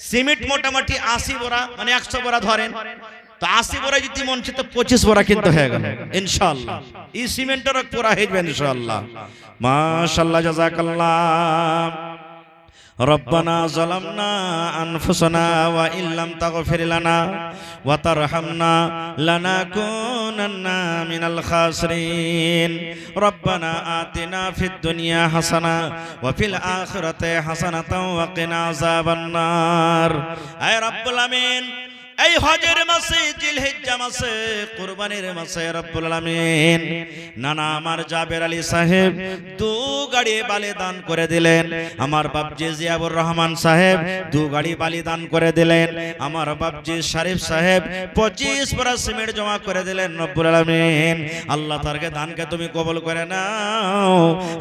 সিমেন্ট মোটামুটি 80 বড়া মানে 100 বড়া ধরেন তো 80 বড়া যদি মন চায় তো 25 বড়া কিন্তু হয়ে গেল ইনশাআল্লাহ। এই সিমেন্টের পুরা হয়ে যাবে ইনশাআল্লাহ। মাশাআল্লাহ, জাযাকাল্লাহ। রব্বানা যালামনা আনফুসানা ওয়া ইল্লাম তাগফির লানা ওয়া তারহামনা লানাকুনান্না মিনাল খাসিরিন। রব্বানা আতিনা ফিদ দুনিয়া হাসানা ওয়া ফিল আখিরাতি হাসানাতাও ওয়া কিনা আযাবান নার। আয় রব্বুল আমিন, এই হজের মাসে, জিলহিজ্জা মাসে, কুরবানির মাসে রব্বুল আলামিন নানা আমার জাবের আলী সাহেব 2 গাড়ি বালি দান করে দিলেন। আমার বাপজি জিয়াউর রহমান সাহেব 2 গাড়ি বালি দান করে দিলেন। আমার বাপজি শরীফ সাহেব 25 বড়া সিমেন্ট জমা করে দিলেন। রব্বুল আলামিন আল্লাহ তারকে দানকে তুমি কবুল করে নাও।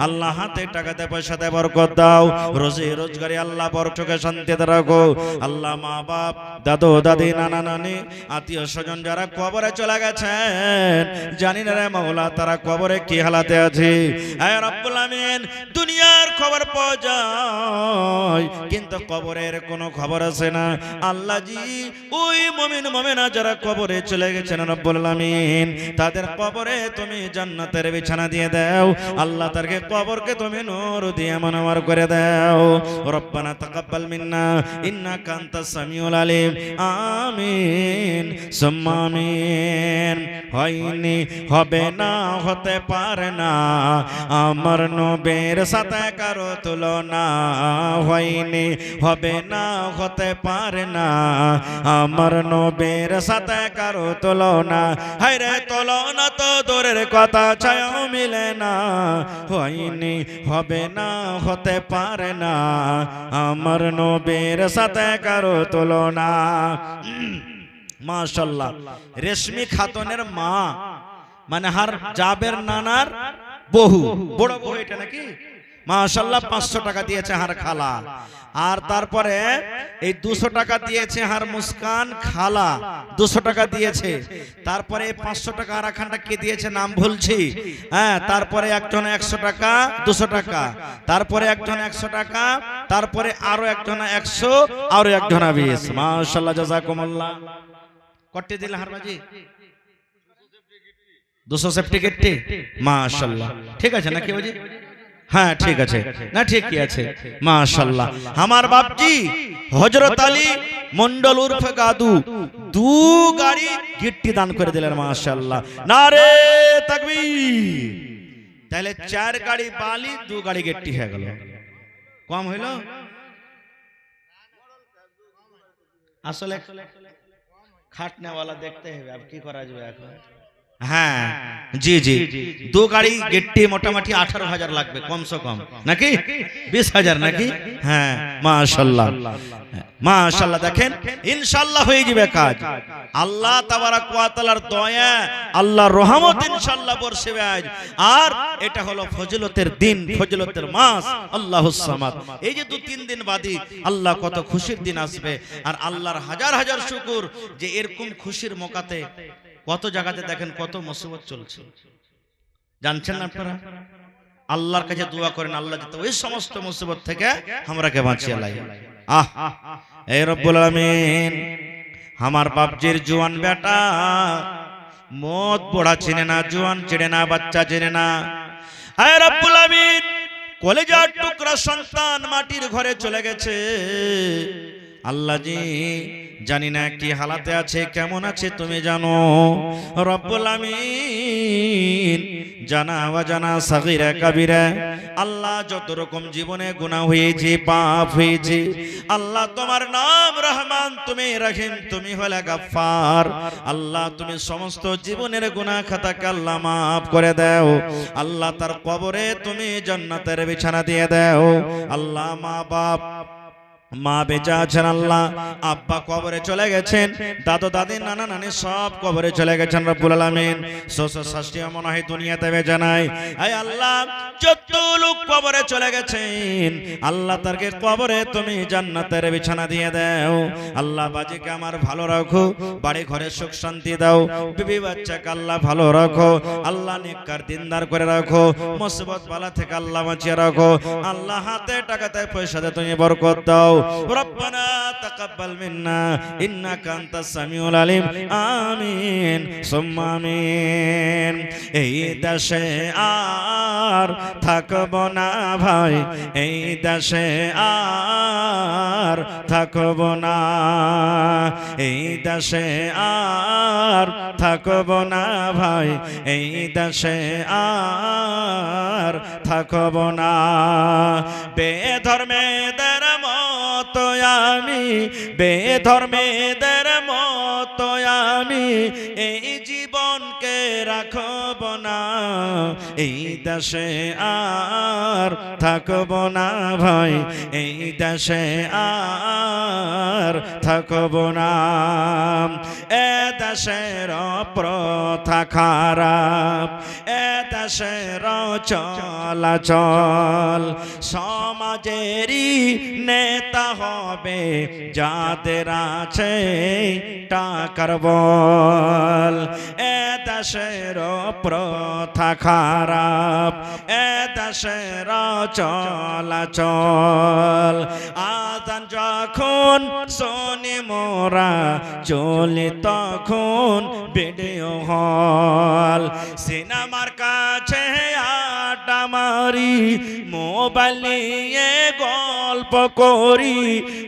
আল্লাহ হাতে টাকাতে পয়সাতে বরকত দাও, রোজি রোজগারে আল্লাহ বরকতকে শান্তিতে রাখো। আল্লাহ মা বাপ, দাদু দাদি, নানা নানি, আত্মীয় স্বজন যারা কবরে চলে গেছেন, জানি না রে মাওলা তারা কবরে কি হালাতে আছে। আয় রব্বুল আমিন, দুনিয়ার খবর পাওয়া যায় কিন্তু কবরের কোনো খবর আছে না। আল্লাহ জি ওই মুমিন মুমিনা যারা কবরে চলে গেছেন রব্বুল আমিন তাদের কবরে তুমি জান্নাতের বিছানা দিয়ে দাও। আল্লাহ তারকে কবরকে তুমি নূর দিয়ে মনোয়ার করে দাও। রব্বানা তাকাব্বাল মিন্না ইন্নাকা আনতাস সামিউল আলিম। আমিন সুম্মা আমিন। হয়নি, হবে না, হতে পারে না আমার নবীর সাথে কারো তুলনা। হয়নি, হবে না, হতে পারে না আমার নবীর সাথে কারো তুলনা। হায়রে তুলনা তো দূরের কথা, ছায়াও মিলে না। হয়নি, হবে না, হতে পারে না আমার নবীর সাথে কারো তুলনা। মাশাআল্লাহ, রেশমি খাতুনের মা মানে হার জাবের নানার বহু, বড় বহু এটা নাকি? মাশাআল্লাহ 500 টাকা দিয়েছে হার খালা। আর তারপরে এই 200 টাকা দিয়েছে হার মুস্কান খালা, 200 টাকা দিয়েছে। তারপরে 500 টাকা আর একখানটা কে দিয়েছে নাম ভুলছি, হ্যাঁ। তারপরে একজন 100 টাকা, 200 টাকা, তারপরে একজন 100 টাকা, তারপরে আরো একজন 100, আরো একজন 20। মাশাআল্লাহ জাযাকুমুল্লাহ। কটে দিল হারবাজি 200 সেফটি গেটটি। মাশাআল্লাহ ঠিক আছে নাকি বাজি? হ্যাঁ ঠিক আছে না, ঠিকই আছে মাশাআল্লাহ। আমার বাপজি হযরত আলী মন্ডল উর্ফে গাদু 2 গাড়ি গিট্টি দান করে দিলেন মাশাআল্লাহ। নারে তাকবীর। তাহলে 4 গাড়ি বালি 2 গাড়ি গিট্টি হয়ে গেল। কম হইল আসলে খাটনেওয়ালা দেখতে হবে, अब কি করা যাবে এখন। হ্যাঁ জি জি 2 গাড়ি গেটটি মোটামুটি 18,000 লাগবে কমসে কম নাকি 20,000 নাকি। হ্যাঁ মাশাআল্লাহ মাশাআল্লাহ। দেখেন ইনশাআল্লাহ হয়ে যাবে কাজ। আল্লাহ তাবারাক ওয়া তাআলার দয়া, আল্লাহর রহমত ইনশাআল্লাহ বর্ষবে আজ। আর এটা হলো ফজিলতের দিন, ফজিলতের মাস আল্লাহুস সামাদ। এই যে 2-3 দিন বাদে আল্লাহ কত খুশির দিন আসবে। আর আল্লাহর হাজার হাজার শুকর যে এরকম খুশির মকাতে কত জায়গাতে দেখেন কত মুসিবত চলছে, জানছেন না আপনারা? আল্লাহর কাছে দোয়া করেন আল্লাহ যাতে ওই সমস্ত মুসিবত থেকে আমরাকে বাঁচিয়ে লাই। আহ এই রব্বুল আলামিন আমার বাপজির জওয়ান বেটা মদ পড়া চিনে না, জওয়ান চিনে না, বাচ্চা চিনে না। এই রব্বুল আলামিন কলেজার টুকরা সন্তান মাটির ঘরে চলে গেছে। আল্লাহ জি জানি না কি হালাতে আছে, কেমন আছে তুমি জানো। রব্বুল আমিন জানা অজানা সাগীরা কাবীরা আল্লাহ যত রকম জীবনে গুনাহ হয়েছে, পাপ হয়েছে, আল্লাহ তোমার নাম রহমান, তুমি রহিম, তুমি হলে গফফার। আল্লাহ তুমি সমস্ত জীবনের গুনাহ খাতাকে আল্লাহ মাফ করে দাও। আল্লাহ তার কবরে তুমি জান্নাতের বিছানা দিয়ে দাও। আল্লাহ মা বাপ মা বেঁচে আছেন, আল্লাহ আব্বা কবরে চলে গেছেন, দাদু দাদি নানা নানি সব কবরে চলে গেছেন। রব্বুল আলামিন শ্বশুর শাশুড়ি মনে হয় দুনিয়াতে বেঁচে নাই। আয় আল্লাহ যত লোক কবরে চলে গেছেন আল্লাহ তারকে কবরে তুমি জান্নাতের বিছানা দিয়ে দাও। আল্লাহ বাজিকে আমার ভালো রাখো, বাড়ি ঘরে সুখ শান্তি দাও, বিবি বাচ্চাকে আল্লাহ ভালো রাখো, আল্লাহ নেককার দিনদার করে রাখো, মুসিবত বালা থেকে আল্লাহ বাঁচিয়ে রাখো। আল্লাহ হাতে টাকাতে পয়সাতে তুমি বরকত দাও। রব্বানা তাকাব্বাল মিন্না ইন্নাকা আনতাস সামিউল আলিম। আমিন সুম্মা আমিন। এই দেশে আর থাকব না ভাই, এই দেশে আর থাকব না, এই দেশে আর থাকব না ভাই, এই দেশে আর থাকব না। বেধর্মেদের মতো আমি, বেধর্মেদের মতো আমি এই জীবনকে রাখব না, এই দেশে আর থাকব না ভাই, এই দেশে আর থাকব না। এ দেশের প্রথা খারাপ, এ দেশের চলাচল, সমাজেরই নেতা হবে যাদের আছে টাকার বল। এ দেশের প্রথা খারাপ, এ দেশের চলাচল, আজান যখন শুনি মোরা চলে তখন ভিডিও হল, সিনেমার কাছে আড্ডা মারি, মোবাইল নিয়ে গল্প করি,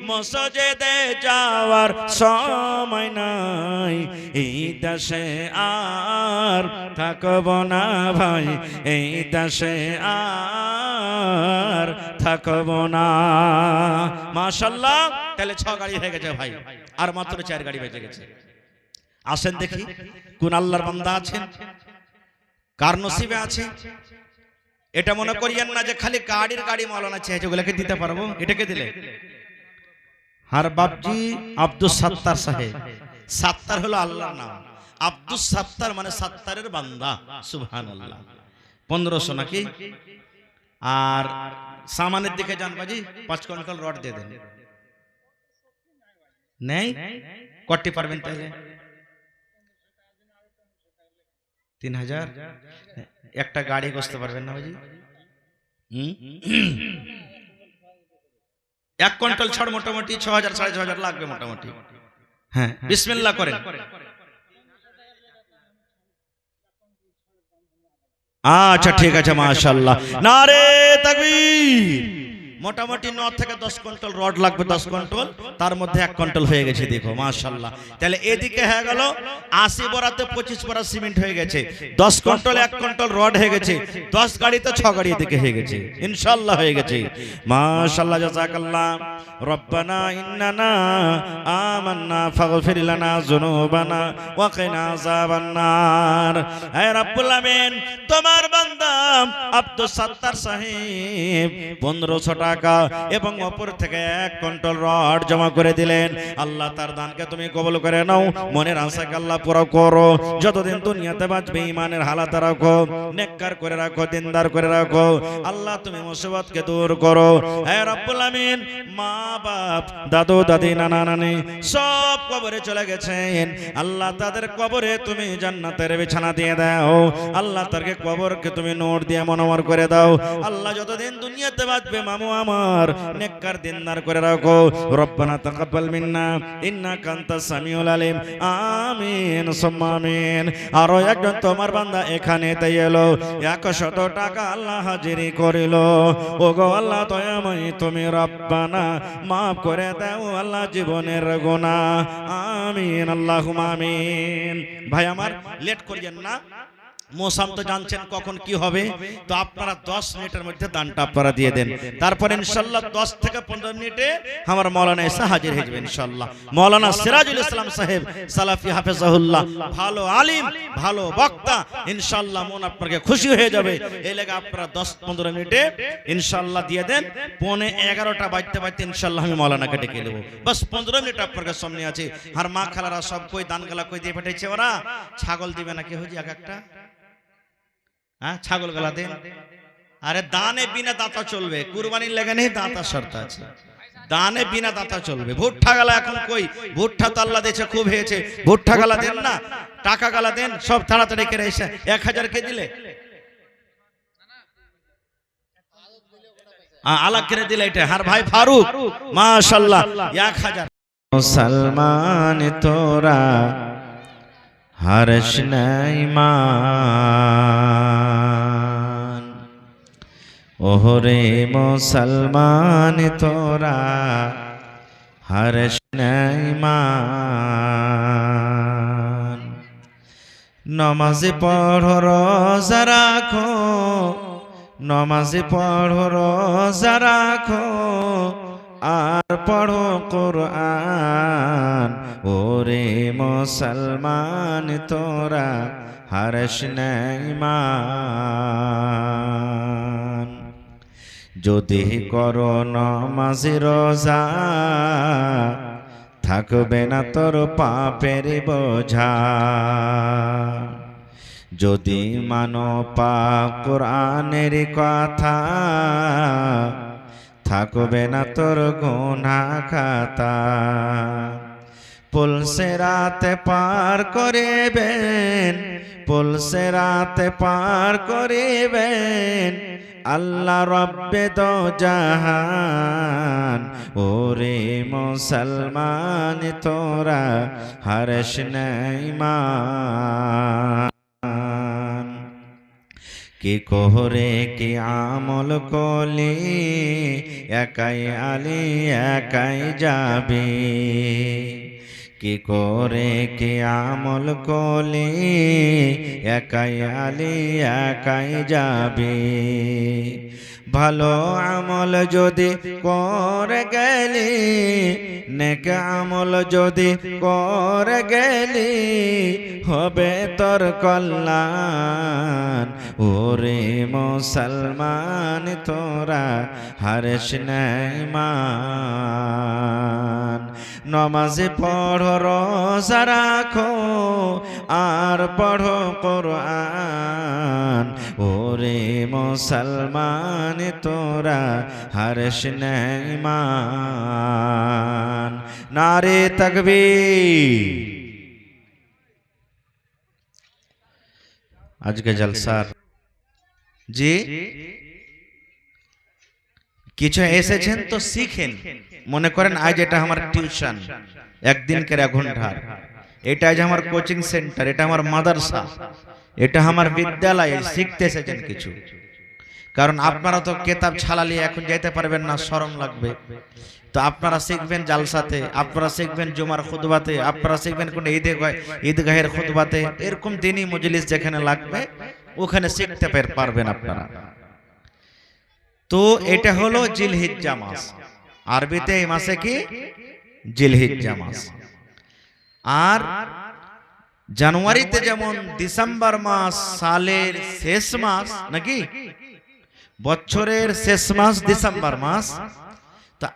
মসজিদে যাওয়ার সময় নাই, এই দেশে আর থাকব না ভাই, এই দেশে আর থাকব না। মাশাআল্লাহ তাহলে 6 গাড়ি হয়ে গেছে ভাই, আর মাত্র 4 গাড়ি বেঁচে গেছে। আসেন দেখি কোন আল্লাহর বান্দা আছেন, কার নসিবে আছে। এটা মনে করিয়েন না যে খালি গাড়ির গাড়ি মাওলানা চেয়েছে ওগুলোকে দিতে পারবো, এটাকে দিলে। হার বাপজি আব্দুল সাত্তার সাহেব, সাত্তার হলো আল্লাহর নাম, আব্দুল সাত্তার মানে সাত্তারের বান্দা। সুবহানাল্লাহ। 1500 নাকি আর সামানের দিকে যান বাজি 5 কুইন্টাল রড দিয়ে দেন। নেই কটি পারবেন তাহলে 3000 একটা গাড়ি বসতে পারবেন না বাজি? 1 কুইন্টাল ছাড় মোটামুটি 6000 6500 লাগবে মোটামুটি। হ্যাঁ বিসমিল্লাহ করেন। আচ্ছা ঠিক আছে মাশাআল্লাহ, নারে তাকবীর। মোটামুটি 9 থেকে 10 কুইন্টাল রড লাগবে, 10 কুইন্টাল, তার মধ্যে 1 কুইন্টাল হয়ে গেছে দেখো মাশাআল্লাহ। তাহলে এদিকে হয়ে গেল 80 বরাতে 25 বরা সিমেন্ট হয়ে গেছে, 10 কুইন্টাল 1 কুইন্টাল রড হয়ে গেছে, 10 গাড়িতে 6 গাড়ি এদিকে হয়ে গেছে ইনশাআল্লাহ হয়ে গেছে মাশাআল্লাহ। জাযাকাল্লাহ। রব্বানা ইন্নানা আমান্না ফাগফির লানা যুনুবানা ওয়া কিনা আযাবান নার। হে রব্বুল আমিন, তোমার বান্দা আব্দুস সাত্তার সাহেব 1500 টাকা এবং অপর থেকে 1 কুইন্টাল রড জমা করে দিলেন। আল্লাহ তার দানকে তুমি কবুল করে নাও, মনের আশাকে আল্লাহ পুরো করো। যতদিন দুনিয়াতে বাঁচবে ঈমানের হালাতে রাখো, নেককার করে রাখো, দিনদার করে রাখো। আল্লাহ তুমি মুসিবতকে দূর করো। হে রব্বুল আমিন, মা বাপ দাদু দাদি নানা নানি সব কবরে চলে গেছেন, আল্লাহ তাদের কবরে তুমি জান্নাতের বিছানা দিয়ে দাও। আল্লাহ তাদেরকে কবরকে তুমি নূর দিয়ে মনোমর করে দাও। আল্লাহ যতদিন দুনিয়াতে বাঁচবে মামু আমার নেককার দিনদার করে রাখো। রব্বানা তাকাব্বাল মিন্না ইন্নাকা আনতাস সামিউল আলিম। আমিন সুম্মা আমিন। আরো একজন তোমার বান্দা এখানে তাই এলো, 100 টাকা আল্লাহ হাজিরি করিল। ওগো আল্লাহ দয়াময়ী তুমি রব্বানা মাফ করে দাও আল্লাহ জীবনের গুনাহ। আমিন আল্লাহুম্মা আমিন। ভাই আমার লেট করিয়েন না, মৌসুম তো জানছেন কখন কি হবে, তো আপনারা 10 মিনিটের মধ্যে দানটা আপনারা দিয়ে দেন। তারপর ইনশাআল্লাহ 10 থেকে 15 মিনিটে আমার মাওলানা এসে হাজির হয়ে যাবে ইনশাআল্লাহ। মাওলানা সিরাজুল ইসলাম সাহেব সালাফি হাফেজাহুল্লাহ, ভালো আলিম, ভালো বক্তা, ইনশাআল্লাহ মন আপনাকে খুশি হয়ে যাবে। এই লাগা আপনারা 10-15 মিনিটে ইনশাআল্লাহ দিয়ে দেন। 11:15 বাজতে বাজতে ইনশাআল্লাহ আমি মাওলানাকে ডেকে নেব। বাস 15 মিনিট আপনাদের সামনে আছে। আর মা খালারা সব কই দান গলা কই দিয়ে পাঠাইছে, ওরা ছাগল দিবে নাকি হুজি এক একটা? হ্যাঁ ছাগল গলা দেন। আরে দানে বিনা দাতা চলবে, কুরবানির লেগে নেই, দাতা শর্ত আছে, দানে বিনা দাতা চলবে। ভুট্টা গালা এখন কই, ভুট্টা তো আল্লাহ দিয়েছে খুব হয়েছে, ভুট্টা গালা দেন না, টাকা গালা দেন, সব তাড়াতাড়ি করে এসে 1000 কে দিলে আলাগ করে দিলে এটা। আর ভাই ফারুক মাশাআল্লাহ 1000। মুসলমান তোরা হর্ষ নাই মান, ওহরে মুসলমান তোরা হর্ষ নাই মান। নমাজে পড়ো রোজা রাখো, নমাজে পড়ো রোজা রাখো, আর পড়ো কোরআন। ওরে মুসলমান তোরা হর্ষ নাই মান। যদি করো নমাজ রোজা, থাকবে না তোর পাপের বোঝা। যদি মানো পাক কোরআনের কথা, থাকবে না তোর গুনাহ খাতা। পুলসে রাতে পার করিবেন, পুলসে রাতে পার করিবেন আল্লাহ রব্বে দো জাহান। ওরে মুসলমান তোরা হর্ষ নাই মান। কি কোহরে কি আমল কলি, একাই আলি একাই যাবে। কি করে কি আমল কলি, একাই আলি একাই যাবে। ভালো আমল যদি করে গেলি, নেক আমল যদি করে গেলি, হবে তোর কল্যাণ। ওরে মুসলমান তোরা হর্ষ নাই মান। নমাজে পড়ো রোজা রাখো, আর পড়ো কোরআন। ওরে মুসলমান তোরা হর্ষ নেমান নারে তাকবীর। আজকে জলসার জি কিছু এসেছেন তো শিখেন, মনে করেন আজ এটা আমার টিউশন, একদিনকার 1 ঘন্টার, এটা আজ আমার কোচিং সেন্টার, এটা আমার মাদ্রাসা, এটা আমার বিদ্যালয়, শিখতে এসেছেন কিছু। কারণ আপনারা তো কিতাব ছাড়ালি এখন যাইতে পারবেন না, শরম লাগবে, তো আপনারা শিখবেন জালসাতে, আপনারা শিখবেন জুমার খুতবাতে, আপনারা শিখবেন কোন ঈদগাহের খুতবাতে, এরকম দিনই মজলিস যেখানে লাগবে ওখানে শিখতে পারবেন আপনারা। তো এটা হলো জিলহিজ্জা মাস, আরবিতে এই মাসে কি জিলহিজ্জা মাস। আর জানুয়ারিতে যেমন ডিসেম্বর মাস সালের শেষ মাস নাকি, বছরের শেষ মাস ডিসেম্বর মাস, তা